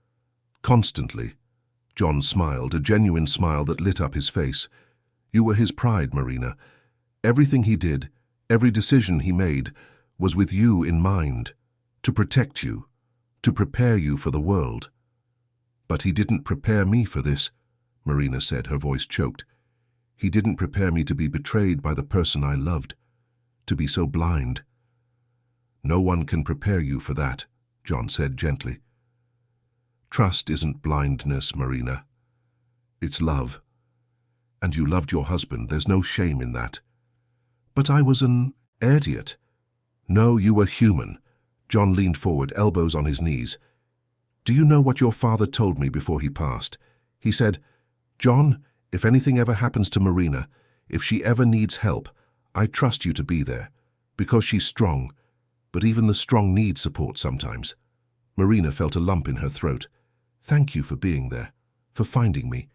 "Constantly." John smiled, a genuine smile that lit up his face. "You were his pride, Marina. Everything he did, every decision he made, was with you in mind, to protect you, to prepare you for the world." "But he didn't prepare me for this," Marina said, her voice choked. "He didn't prepare me to be betrayed by the person I loved, to be so blind." "No one can prepare you for that," John said gently. "Trust isn't blindness, Marina. It's love. And you loved your husband, there's no shame in that." "But I was an idiot." "No, you were human." John leaned forward, elbows on his knees. "Do you know what your father told me before he passed? He said, 'John, if anything ever happens to Marina, if she ever needs help, I trust you to be there, because she's strong, but even the strong need support sometimes.'" Marina felt a lump in her throat. "Thank you for being there, for finding me.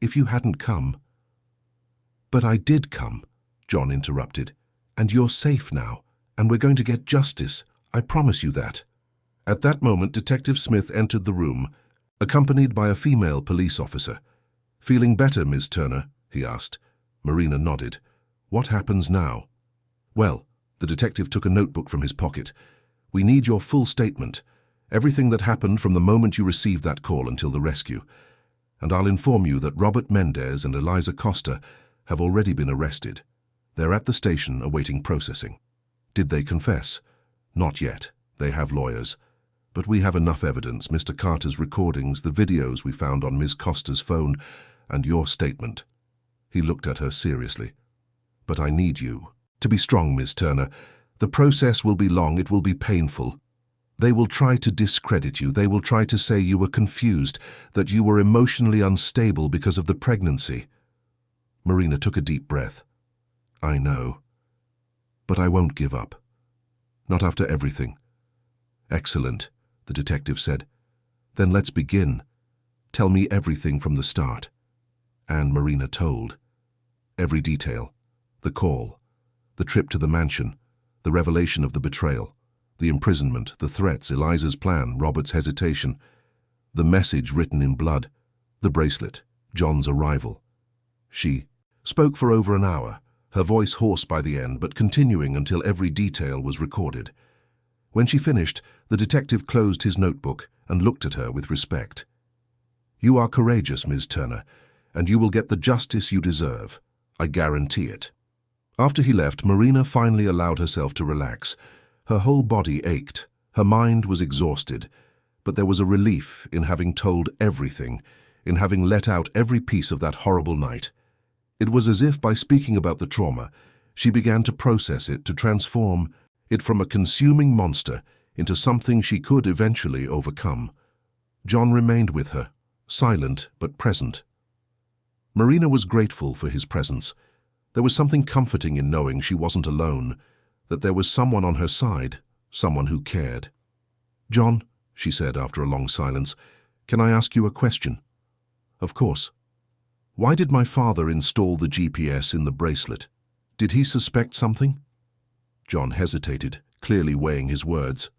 If you hadn't come—" "But I did come," John interrupted. "And you're safe now, and we're going to get justice. I promise you that." At that moment, Detective Smith entered the room, accompanied by a female police officer. "Feeling better, Ms. Turner?" he asked. Marina nodded. "What happens now?" "Well," the detective took a notebook from his pocket. "We need your full statement, everything that happened from the moment you received that call until the rescue. And I'll inform you that Robert Mendez and Eliza Costa have already been arrested. They're at the station awaiting processing." "Did they confess?" "Not yet. They have lawyers. But we have enough evidence, Mr. Carter's recordings, the videos we found on Ms. Costa's phone, and your statement." He looked at her seriously. "But I need you to be strong, Ms. Turner. The process will be long, it will be painful. They will try to discredit you. They will try to say you were confused, that you were emotionally unstable because of the pregnancy." Marina took a deep breath. "I know. But I won't give up. Not after everything." "Excellent," the detective said. "Then let's begin. Tell me everything from the start." And Marina told. Every detail. The call, the trip to the mansion, the revelation of the betrayal, the imprisonment, the threats, Eliza's plan, Robert's hesitation, the message written in blood, the bracelet, John's arrival. She spoke for over an hour, her voice hoarse by the end, but continuing until every detail was recorded. When she finished, the detective closed his notebook and looked at her with respect. "You are courageous, Ms. Turner, and you will get the justice you deserve. I guarantee it." After he left, Marina finally allowed herself to relax. Her whole body ached, her mind was exhausted, but there was a relief in having told everything, in having let out every piece of that horrible night. It was as if by speaking about the trauma, she began to process it, to transform it from a consuming monster into something she could eventually overcome. John remained with her, silent but present. Marina was grateful for his presence. There was something comforting in knowing she wasn't alone, that there was someone on her side, someone who cared. "John," she said after a long silence, "can I ask you a question?" "Of course." "Why did my father install the GPS in the bracelet? Did he suspect something?" John hesitated, clearly weighing his words.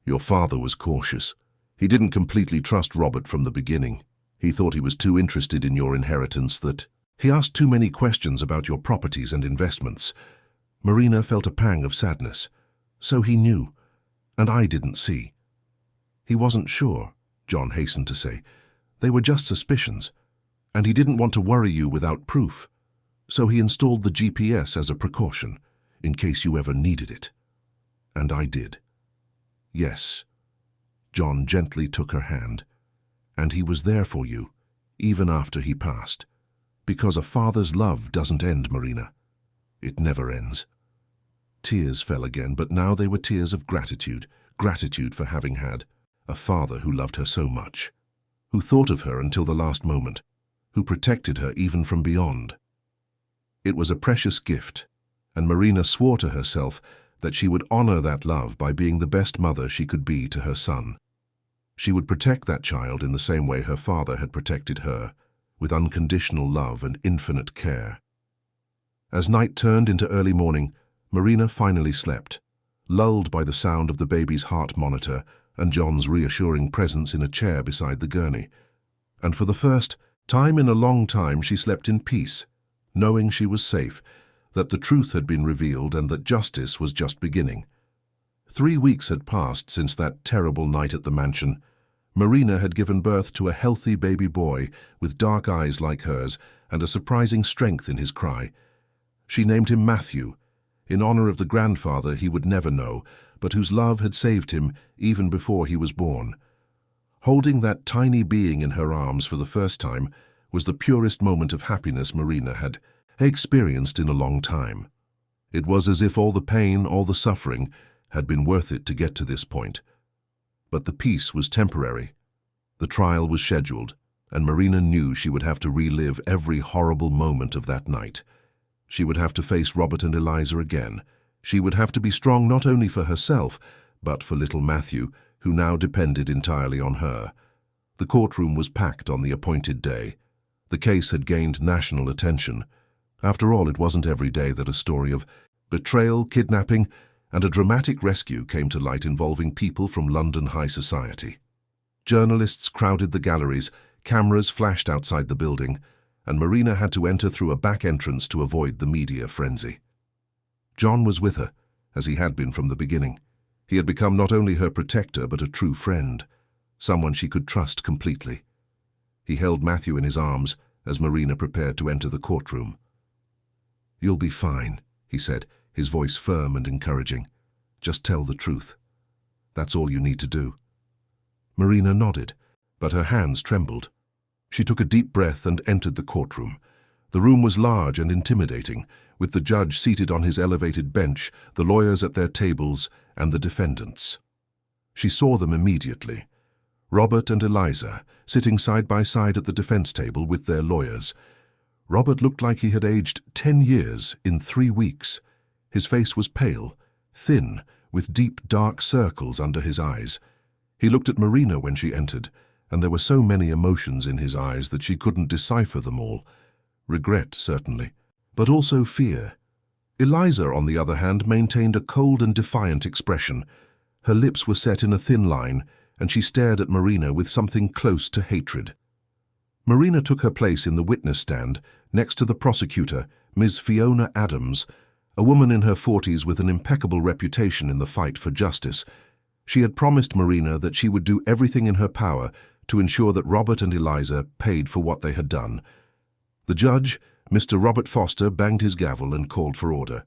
"Your father was cautious. He didn't completely trust Robert from the beginning. He thought he was too interested in your inheritance, that he asked too many questions about your properties and investments." Marina felt a pang of sadness. "So he knew, and I didn't see." "He wasn't sure," John hastened to say. "They were just suspicions, and he didn't want to worry you without proof. So he installed the GPS as a precaution, in case you ever needed it." "And I did." "Yes." John gently took her hand. "And he was there for you, even after he passed. Because a father's love doesn't end, Marina. It never ends." Tears fell again, but now they were tears of gratitude, gratitude for having had a father who loved her so much, who thought of her until the last moment, who protected her even from beyond. It was a precious gift, and Marina swore to herself that she would honor that love by being the best mother she could be to her son. She would protect that child in the same way her father had protected her, with unconditional love and infinite care. As night turned into early morning, Marina finally slept, lulled by the sound of the baby's heart monitor and John's reassuring presence in a chair beside the gurney. And for the first time in a long time she slept in peace, knowing she was safe, that the truth had been revealed and that justice was just beginning. 3 weeks had passed since that terrible night at the mansion. Marina had given birth to a healthy baby boy with dark eyes like hers and a surprising strength in his cry. She named him Matthew, in honor of the grandfather he would never know, but whose love had saved him even before he was born. Holding that tiny being in her arms for the first time was the purest moment of happiness Marina had experienced in a long time. It was as if all the pain, all the suffering, had been worth it to get to this point. But the peace was temporary. The trial was scheduled, and Marina knew she would have to relive every horrible moment of that night. She would have to face Robert and Eliza again. She would have to be strong not only for herself, but for little Matthew, who now depended entirely on her. The courtroom was packed on the appointed day. The case had gained national attention. After all, it wasn't every day that a story of betrayal, kidnapping, and a dramatic rescue came to light involving people from London high society. Journalists crowded the galleries, cameras flashed outside the building, and Marina had to enter through a back entrance to avoid the media frenzy. John was with her, as he had been from the beginning. He had become not only her protector but a true friend, someone she could trust completely. He held Matthew in his arms as Marina prepared to enter the courtroom. "You'll be fine," he said, his voice firm and encouraging. "Just tell the truth. That's all you need to do." Marina nodded, but her hands trembled. She took a deep breath and entered the courtroom. The room was large and intimidating, with the judge seated on his elevated bench, the lawyers at their tables, and the defendants. She saw them immediately. Robert and Eliza, sitting side by side at the defense table with their lawyers. Robert looked like he had aged 10 years in 3 weeks. His face was pale, thin, with deep dark circles under his eyes. He looked at Marina when she entered, and there were so many emotions in his eyes that she couldn't decipher them all. Regret, certainly, but also fear. Eliza, on the other hand, maintained a cold and defiant expression. Her lips were set in a thin line, and she stared at Marina with something close to hatred. Marina took her place in the witness stand, next to the prosecutor, Ms. Fiona Adams, a woman in her 40s with an impeccable reputation in the fight for justice. She had promised Marina that she would do everything in her power to ensure that Robert and Eliza paid for what they had done. The judge, Mr. Robert Foster, banged his gavel and called for order.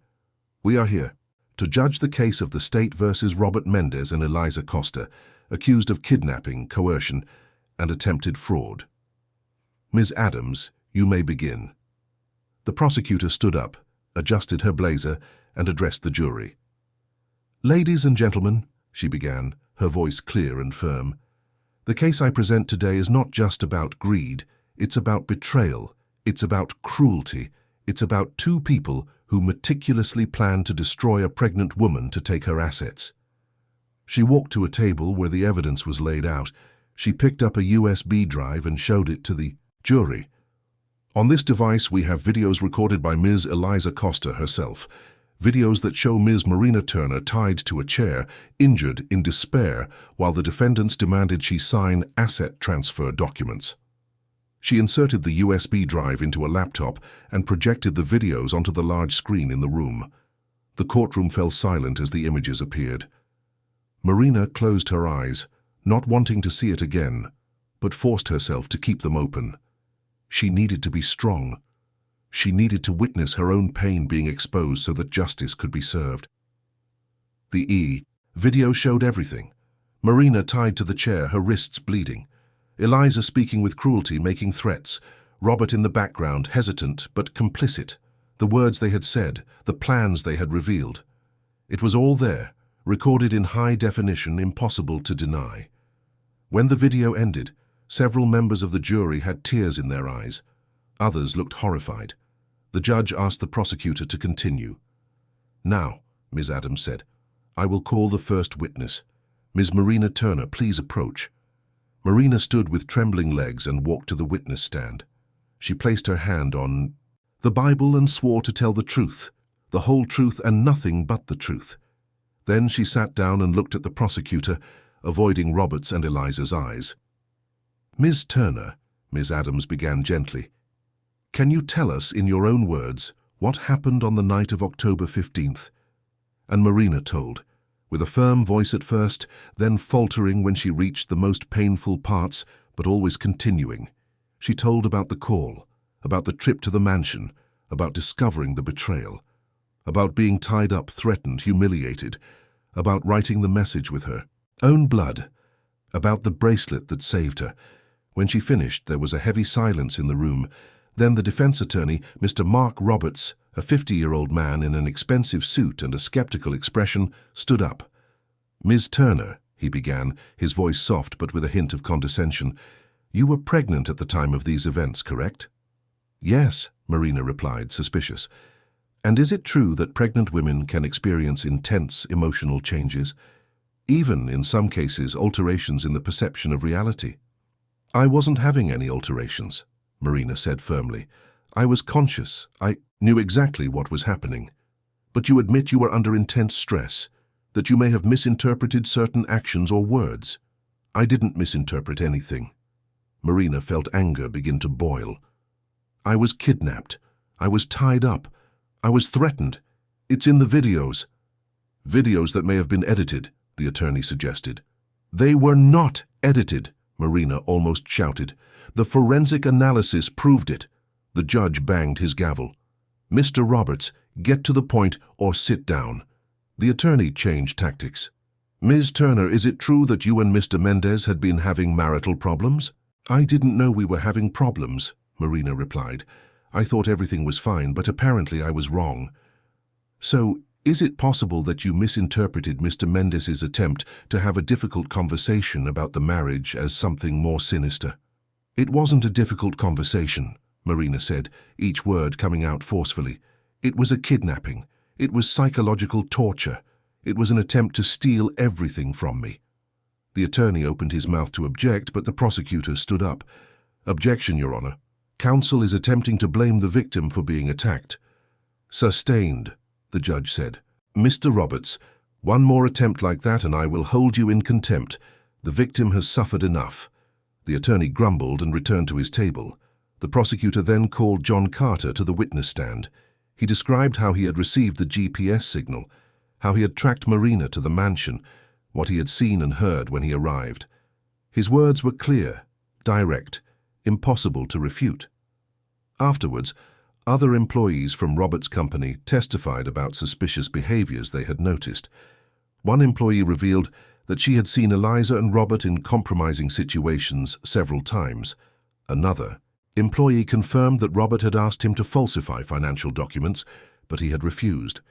"We are here to judge the case of the state versus Robert Mendez and Eliza Costa, accused of kidnapping, coercion, and attempted fraud. Ms. Adams, you may begin." The prosecutor stood up, adjusted her blazer, and addressed the jury. "Ladies and gentlemen," she began, her voice clear and firm, "the case I present today is not just about greed. It's about betrayal. It's about cruelty. It's about 2 people who meticulously planned to destroy a pregnant woman to take her assets." She walked to a table where the evidence was laid out. She picked up a USB drive and showed it to the jury. "On this device we have videos recorded by Ms. Eliza Costa herself, videos that show Ms. Marina Turner tied to a chair, injured, in despair, while the defendants demanded she sign asset transfer documents." She inserted the USB drive into a laptop and projected the videos onto the large screen in the room. The courtroom fell silent as the images appeared. Marina closed her eyes, not wanting to see it again, but forced herself to keep them open. She needed to be strong. She needed to witness her own pain being exposed so that justice could be served. The video showed everything. Marina tied to the chair, her wrists bleeding. Eliza speaking with cruelty, making threats. Robert in the background, hesitant but complicit. The words they had said, the plans they had revealed. It was all there, recorded in high definition, impossible to deny. When the video ended, several members of the jury had tears in their eyes. Others looked horrified. The judge asked the prosecutor to continue. "Now," Ms. Adams said, "I will call the first witness. Ms. Marina Turner, please approach." Marina stood with trembling legs and walked to the witness stand. She placed her hand on the Bible and swore to tell the truth, the whole truth and nothing but the truth. Then she sat down and looked at the prosecutor, avoiding Robert's and Eliza's eyes. "Ms. Turner," Ms. Adams began gently, "can you tell us in your own words what happened on the night of October 15th? And Marina told, with a firm voice at first, then faltering when she reached the most painful parts, but always continuing. She told about the call, about the trip to the mansion, about discovering the betrayal, about being tied up, threatened, humiliated, about writing the message with her own blood, about the bracelet that saved her. When she finished, there was a heavy silence in the room. Then the defense attorney, Mr. Mark Roberts, a 50-year-old man in an expensive suit and a skeptical expression, stood up. "Ms. Turner," he began, his voice soft but with a hint of condescension, "you were pregnant at the time of these events, correct?" "Yes," Marina replied, suspicious. "And is it true that pregnant women can experience intense emotional changes, even, in some cases, alterations in the perception of reality?" "I wasn't having any alterations," Marina said firmly. I was conscious. I knew exactly what was happening. But you admit you were under intense stress, that you may have misinterpreted certain actions or words. I didn't misinterpret anything. Marina felt anger begin to boil. I was kidnapped. I was tied up. I was threatened. It's in the videos. Videos that may have been edited, the attorney suggested. They were not edited, Marina almost shouted. The forensic analysis proved it. The judge banged his gavel. Mr. Roberts, get to the point or sit down. The attorney changed tactics. Ms. Turner, is it true that you and Mr. Mendez had been having marital problems? I didn't know we were having problems, Marina replied. I thought everything was fine, but apparently I was wrong. So, is it possible that you misinterpreted Mr. Mendez's attempt to have a difficult conversation about the marriage as something more sinister? It wasn't a difficult conversation, Marina said, each word coming out forcefully. It was a kidnapping. It was psychological torture. It was an attempt to steal everything from me. The attorney opened his mouth to object, but the prosecutor stood up. Objection, Your Honor. Counsel is attempting to blame the victim for being attacked. Sustained, the judge said. Mr. Roberts, one more attempt like that and I will hold you in contempt. The victim has suffered enough. The attorney grumbled and returned to his table. The prosecutor then called John Carter to the witness stand. He described how he had received the GPS signal, how he had tracked Marina to the mansion, what he had seen and heard when he arrived. His words were clear, direct, impossible to refute. Afterwards, other employees from Robert's company testified about suspicious behaviors they had noticed. One employee revealed that she had seen Eliza and Robert in compromising situations several times. Another employee confirmed that Robert had asked him to falsify financial documents, but he had refused.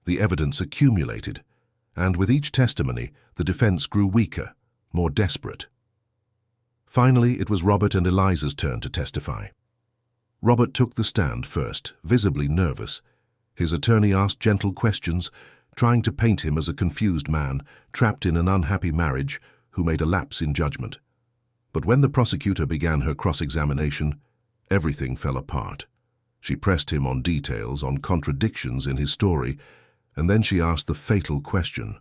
The evidence accumulated, and with each testimony, the defense grew weaker, more desperate. Finally, it was Robert and Eliza's turn to testify. Robert took the stand first, visibly nervous. His attorney asked gentle questions, trying to paint him as a confused man, trapped in an unhappy marriage, who made a lapse in judgment. But when the prosecutor began her cross-examination, everything fell apart. She pressed him on details, on contradictions in his story, and then she asked the fatal question.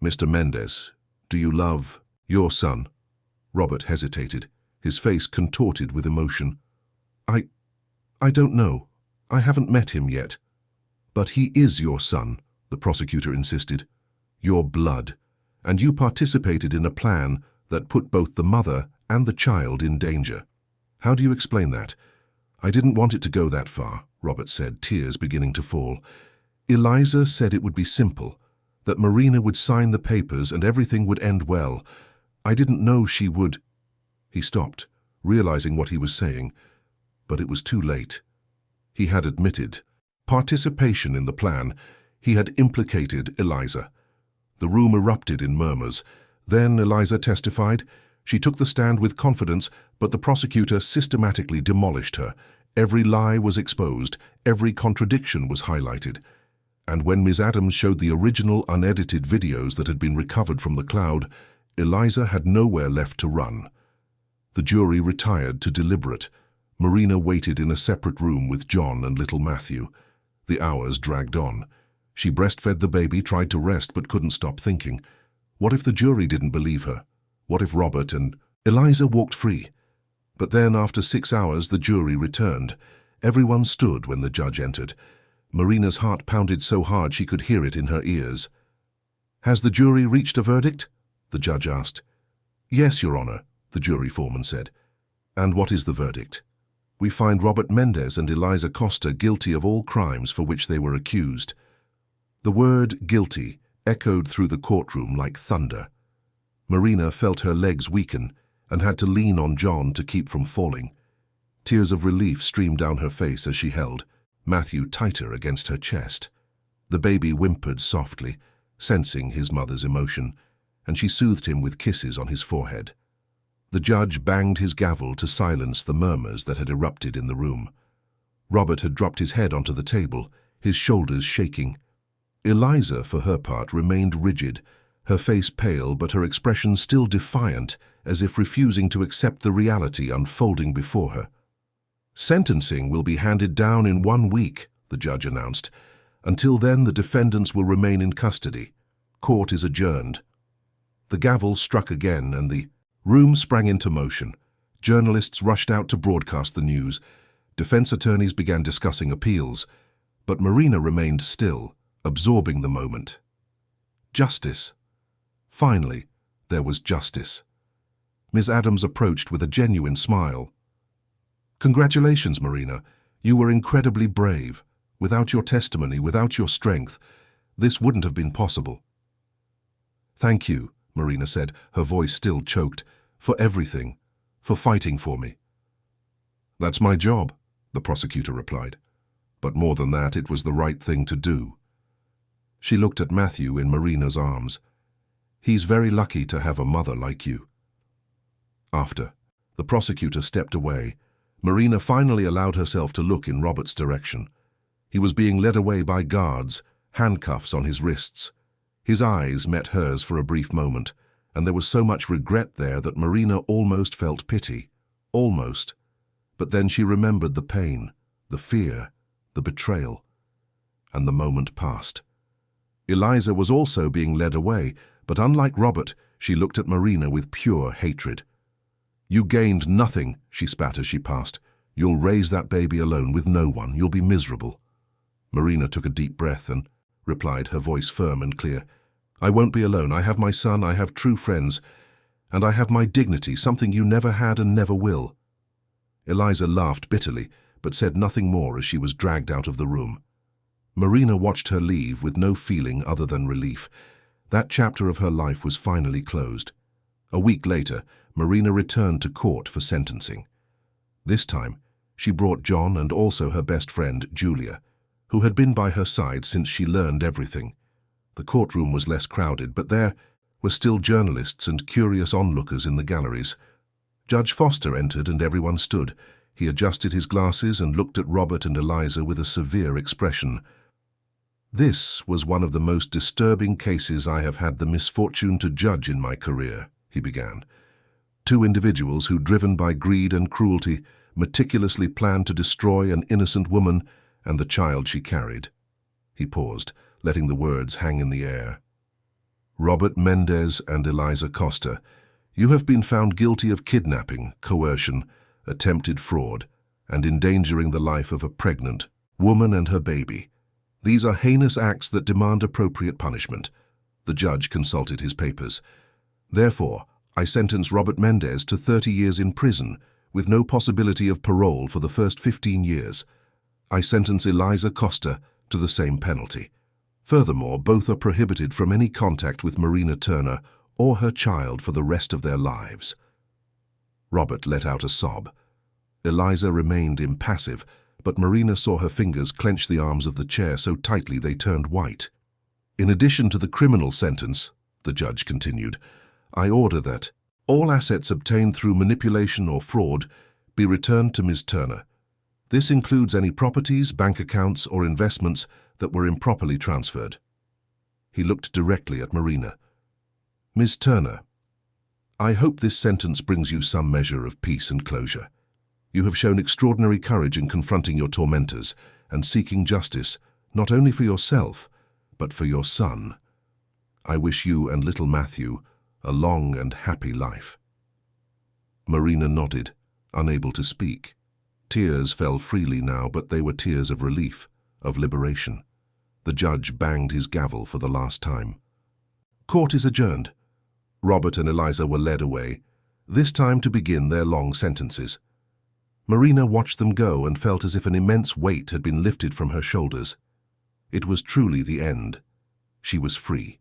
Mr. Mendez, do you love your son? Robert hesitated, his face contorted with emotion. I don't know. I haven't met him yet. But he is your son, the prosecutor insisted. Your blood. And you participated in a plan that put both the mother and the child in danger. How do you explain that? I didn't want it to go that far, Robert said, tears beginning to fall. Eliza said it would be simple, that Marina would sign the papers and everything would end well. I didn't know she would. He stopped, realizing what he was saying, but it was too late. He had admitted participation in the plan. He had implicated Eliza. The room erupted in murmurs. Then Eliza testified. She took the stand with confidence, but the prosecutor systematically demolished her. Every lie was exposed, every contradiction was highlighted. And when Ms. Adams showed the original unedited videos that had been recovered from the cloud, Eliza had nowhere left to run. The jury retired to deliberate. Marina waited in a separate room with John and little Matthew. The hours dragged on. She breastfed the baby, tried to rest, but couldn't stop thinking. What if the jury didn't believe her? What if Robert and Eliza walked free? But then, after 6 hours, the jury returned. Everyone stood when the judge entered. Marina's heart pounded so hard she could hear it in her ears. Has the jury reached a verdict? The judge asked. Yes, Your Honor, the jury foreman said. And what is the verdict? We find Robert Mendez and Eliza Costa guilty of all crimes for which they were accused. The word guilty echoed through the courtroom like thunder. Marina felt her legs weaken and had to lean on John to keep from falling. Tears of relief streamed down her face as she held Matthew tighter against her chest. The baby whimpered softly, sensing his mother's emotion, and she soothed him with kisses on his forehead. The judge banged his gavel to silence the murmurs that had erupted in the room. Robert had dropped his head onto the table, his shoulders shaking. Eliza, for her part, remained rigid, her face pale but her expression still defiant, as if refusing to accept the reality unfolding before her. Sentencing will be handed down in 1 week, the judge announced. Until then, the defendants will remain in custody. Court is adjourned. The gavel struck again, and the room sprang into motion. Journalists rushed out to broadcast the news. Defense attorneys began discussing appeals, but Marina remained still, absorbing the moment. Justice. Finally, there was justice. Ms. Adams approached with a genuine smile. "Congratulations, Marina. You were incredibly brave. Without your testimony, without your strength, this wouldn't have been possible." "Thank you," Marina said, her voice still choked, "for everything, for fighting for me." "That's my job," the prosecutor replied. "But more than that, it was the right thing to do." She looked at Matthew in Marina's arms. "He's very lucky to have a mother like you." After the prosecutor stepped away, Marina finally allowed herself to look in Robert's direction. He was being led away by guards, handcuffs on his wrists. His eyes met hers for a brief moment, and there was so much regret there that Marina almost felt pity. Almost. But then she remembered the pain, the fear, the betrayal. And the moment passed. Eliza was also being led away, but unlike Robert, she looked at Marina with pure hatred. "You gained nothing," she spat as she passed. "You'll raise that baby alone with no one. You'll be miserable." Marina took a deep breath and replied, her voice firm and clear. "I won't be alone. I have my son, I have true friends, and I have my dignity, something you never had and never will." Eliza laughed bitterly, but said nothing more as she was dragged out of the room. Marina watched her leave with no feeling other than relief. That chapter of her life was finally closed. A week later, Marina returned to court for sentencing. This time, she brought John and also her best friend, Julia, who had been by her side since she learned everything. The courtroom was less crowded, but there were still journalists and curious onlookers in the galleries. Judge Foster entered and everyone stood. He adjusted his glasses and looked at Robert and Eliza with a severe expression. "This was one of the most disturbing cases I have had the misfortune to judge in my career," he began. "Two individuals who, driven by greed and cruelty, meticulously planned to destroy an innocent woman and the child she carried." He paused, letting the words hang in the air. "Robert Mendez and Eliza Costa, you have been found guilty of kidnapping, coercion, attempted fraud, and endangering the life of a pregnant woman and her baby. These are heinous acts that demand appropriate punishment." The judge consulted his papers. "Therefore, I sentence Robert Mendez to 30 years in prison, with no possibility of parole for the first 15 years. I sentence Eliza Costa to the same penalty. Furthermore, both are prohibited from any contact with Marina Turner or her child for the rest of their lives." Robert let out a sob. Eliza remained impassive, but Marina saw her fingers clench the arms of the chair so tightly they turned white. "In addition to the criminal sentence," the judge continued, "I order that all assets obtained through manipulation or fraud be returned to Ms. Turner. This includes any properties, bank accounts, or investments that were improperly transferred." He looked directly at Marina. "Ms. Turner, I hope this sentence brings you some measure of peace and closure. You have shown extraordinary courage in confronting your tormentors and seeking justice, not only for yourself, but for your son. I wish you and little Matthew a long and happy life." Marina nodded, unable to speak. Tears fell freely now, but they were tears of relief, of liberation. The judge banged his gavel for the last time. "Court is adjourned." Robert and Eliza were led away, this time to begin their long sentences. Marina watched them go and felt as if an immense weight had been lifted from her shoulders. It was truly the end. She was free.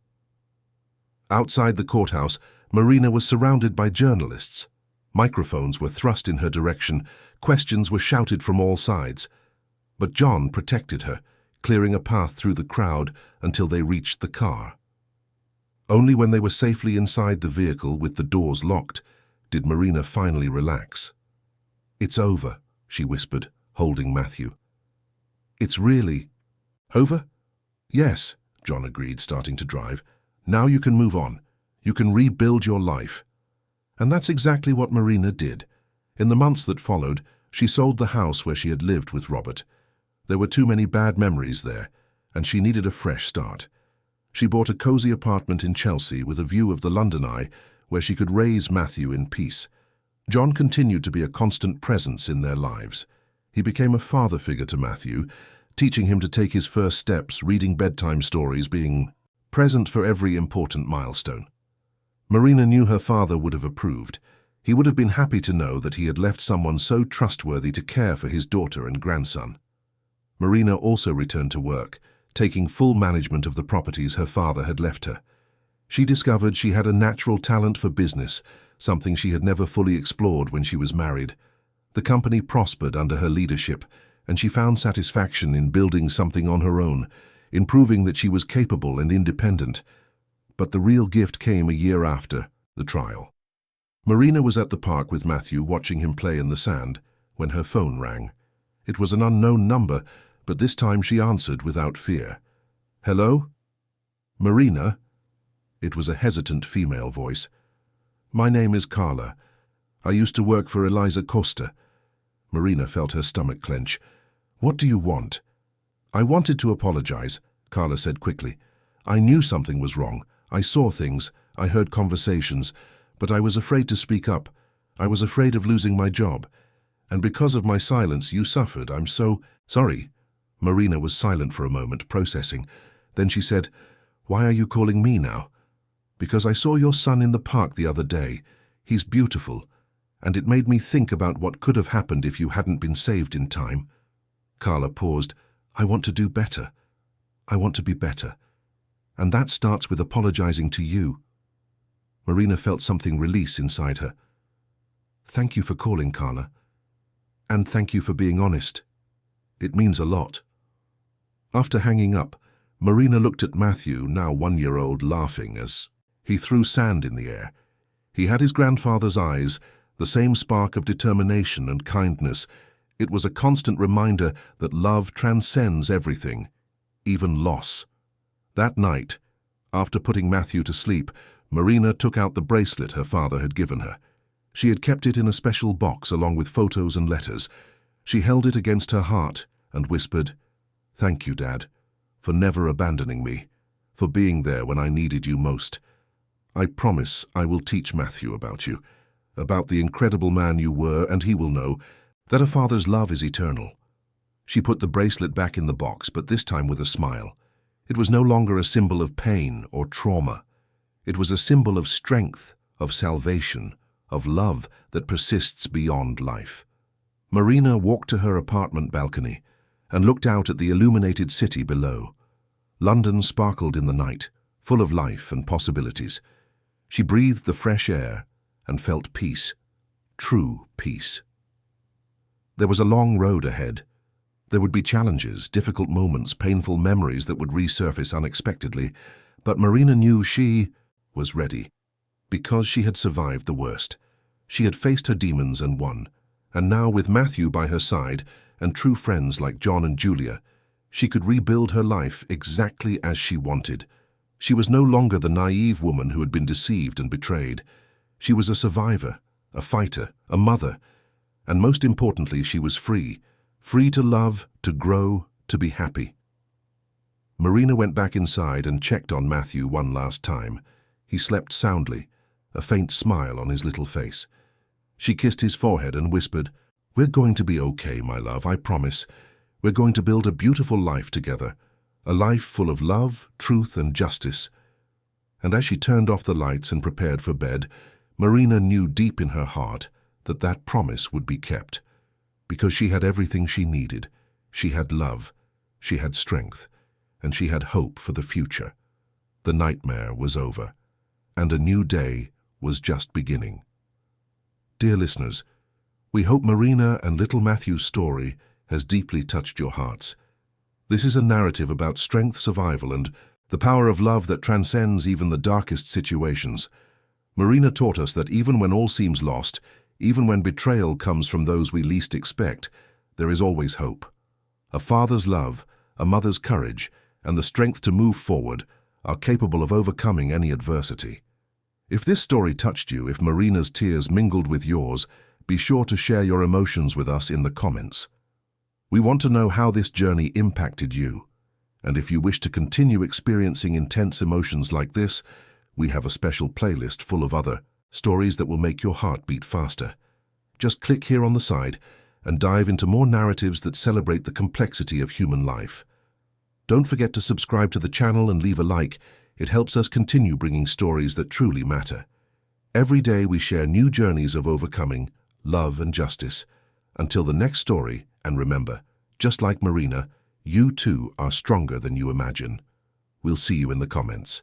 Outside the courthouse, Marina was surrounded by journalists. Microphones were thrust in her direction, questions were shouted from all sides. But John protected her, clearing a path through the crowd until they reached the car. Only when they were safely inside the vehicle with the doors locked did Marina finally relax. "It's over," she whispered, holding Matthew. "It's really over?" "Yes," John agreed, starting to drive. "Now you can move on. You can rebuild your life." And that's exactly what Marina did. In the months that followed, She sold the house where she had lived with Robert. There were too many bad memories there, and she needed a fresh start. She bought a cozy apartment in Chelsea with a view of the London Eye, where she could raise Matthew in peace. John continued to be a constant presence in their lives. He became a father figure to Matthew, teaching him to take his first steps, reading bedtime stories, being present for every important milestone. Marina knew her father would have approved. He would have been happy to know that he had left someone so trustworthy to care for his daughter and grandson. Marina also returned to work, taking full management of the properties her father had left her. She discovered she had a natural talent for business, something she had never fully explored when she was married. The company prospered under her leadership, and she found satisfaction in building something on her own, in proving that she was capable and independent. But the real gift came a year after the trial. Marina was at the park with Matthew watching him play in the sand when her phone rang. It was an unknown number, but this time she answered without fear. "Hello? Marina?" It was a hesitant female voice. "My name is Carla. I used to work for Eliza Costa." Marina felt her stomach clench. "What do you want?" "I wanted to apologize," Carla said quickly. "I knew something was wrong. I saw things, I heard conversations, but I was afraid to speak up. I was afraid of losing my job. And because of my silence, you suffered. I'm so sorry." Marina was silent for a moment, processing. Then she said, "Why are you calling me now?" "Because I saw your son in the park the other day. He's beautiful. And it made me think about what could have happened if you hadn't been saved in time." Carla paused. "I want to do better. I want to be better. And that starts with apologizing to you." Marina felt something release inside her. "Thank you for calling, Carla. And thank you for being honest. It means a lot." After hanging up, Marina looked at Matthew, now 1-year-old, laughing as he threw sand in the air. He had his grandfather's eyes, the same spark of determination and kindness. It was a constant reminder that love transcends everything, even loss. That night, after putting Matthew to sleep, Marina took out the bracelet her father had given her. She had kept it in a special box along with photos and letters. She held it against her heart and whispered, "Thank you, Dad, for never abandoning me, for being there when I needed you most. I promise I will teach Matthew about you, about the incredible man you were, and he will know that a father's love is eternal." She put the bracelet back in the box, but this time with a smile. It was no longer a symbol of pain or trauma. It was a symbol of strength, of salvation, of love that persists beyond life. Marina walked to her apartment balcony and looked out at the illuminated city below. London sparkled in the night, full of life and possibilities. She breathed the fresh air and felt peace, true peace. There was a long road ahead. There would be challenges, difficult moments, painful memories that would resurface unexpectedly, but Marina knew she was ready, because she had survived the worst. She had faced her demons and won, and now with Matthew by her side and true friends like John and Julia, she could rebuild her life exactly as she wanted. She was no longer the naive woman who had been deceived and betrayed. She was a survivor, a fighter, a mother, and most importantly, she was free. Free to love, to grow, to be happy. Marina went back inside and checked on Matthew one last time. He slept soundly, a faint smile on his little face. She kissed his forehead and whispered, "We're going to be okay, my love, I promise. We're going to build a beautiful life together, a life full of love, truth, and justice." And as she turned off the lights and prepared for bed, Marina knew deep in her heart that that promise would be kept. Because she had everything she needed. She had love, she had strength, and she had hope for the future. The nightmare was over, and a new day was just beginning. Dear listeners, we hope Marina and little Matthew's story has deeply touched your hearts. This is a narrative about strength, survival, and the power of love that transcends even the darkest situations. Marina taught us that even when all seems lost, even when betrayal comes from those we least expect, there is always hope. A father's love, a mother's courage, and the strength to move forward are capable of overcoming any adversity. If this story touched you, if Marina's tears mingled with yours, Be sure to share your emotions with us in the comments. We want to know how this journey impacted you. And if you wish to continue experiencing intense emotions like this, we have a special playlist full of other stories that will make your heart beat faster. Just click here on the side and dive into more narratives that celebrate the complexity of human life. Don't forget to subscribe to the channel and leave a like. It helps us continue bringing stories that truly matter. Every day we share new journeys of overcoming, love and justice. Until the next story, and remember, just like Marina, you too are stronger than you imagine. We'll see you in the comments.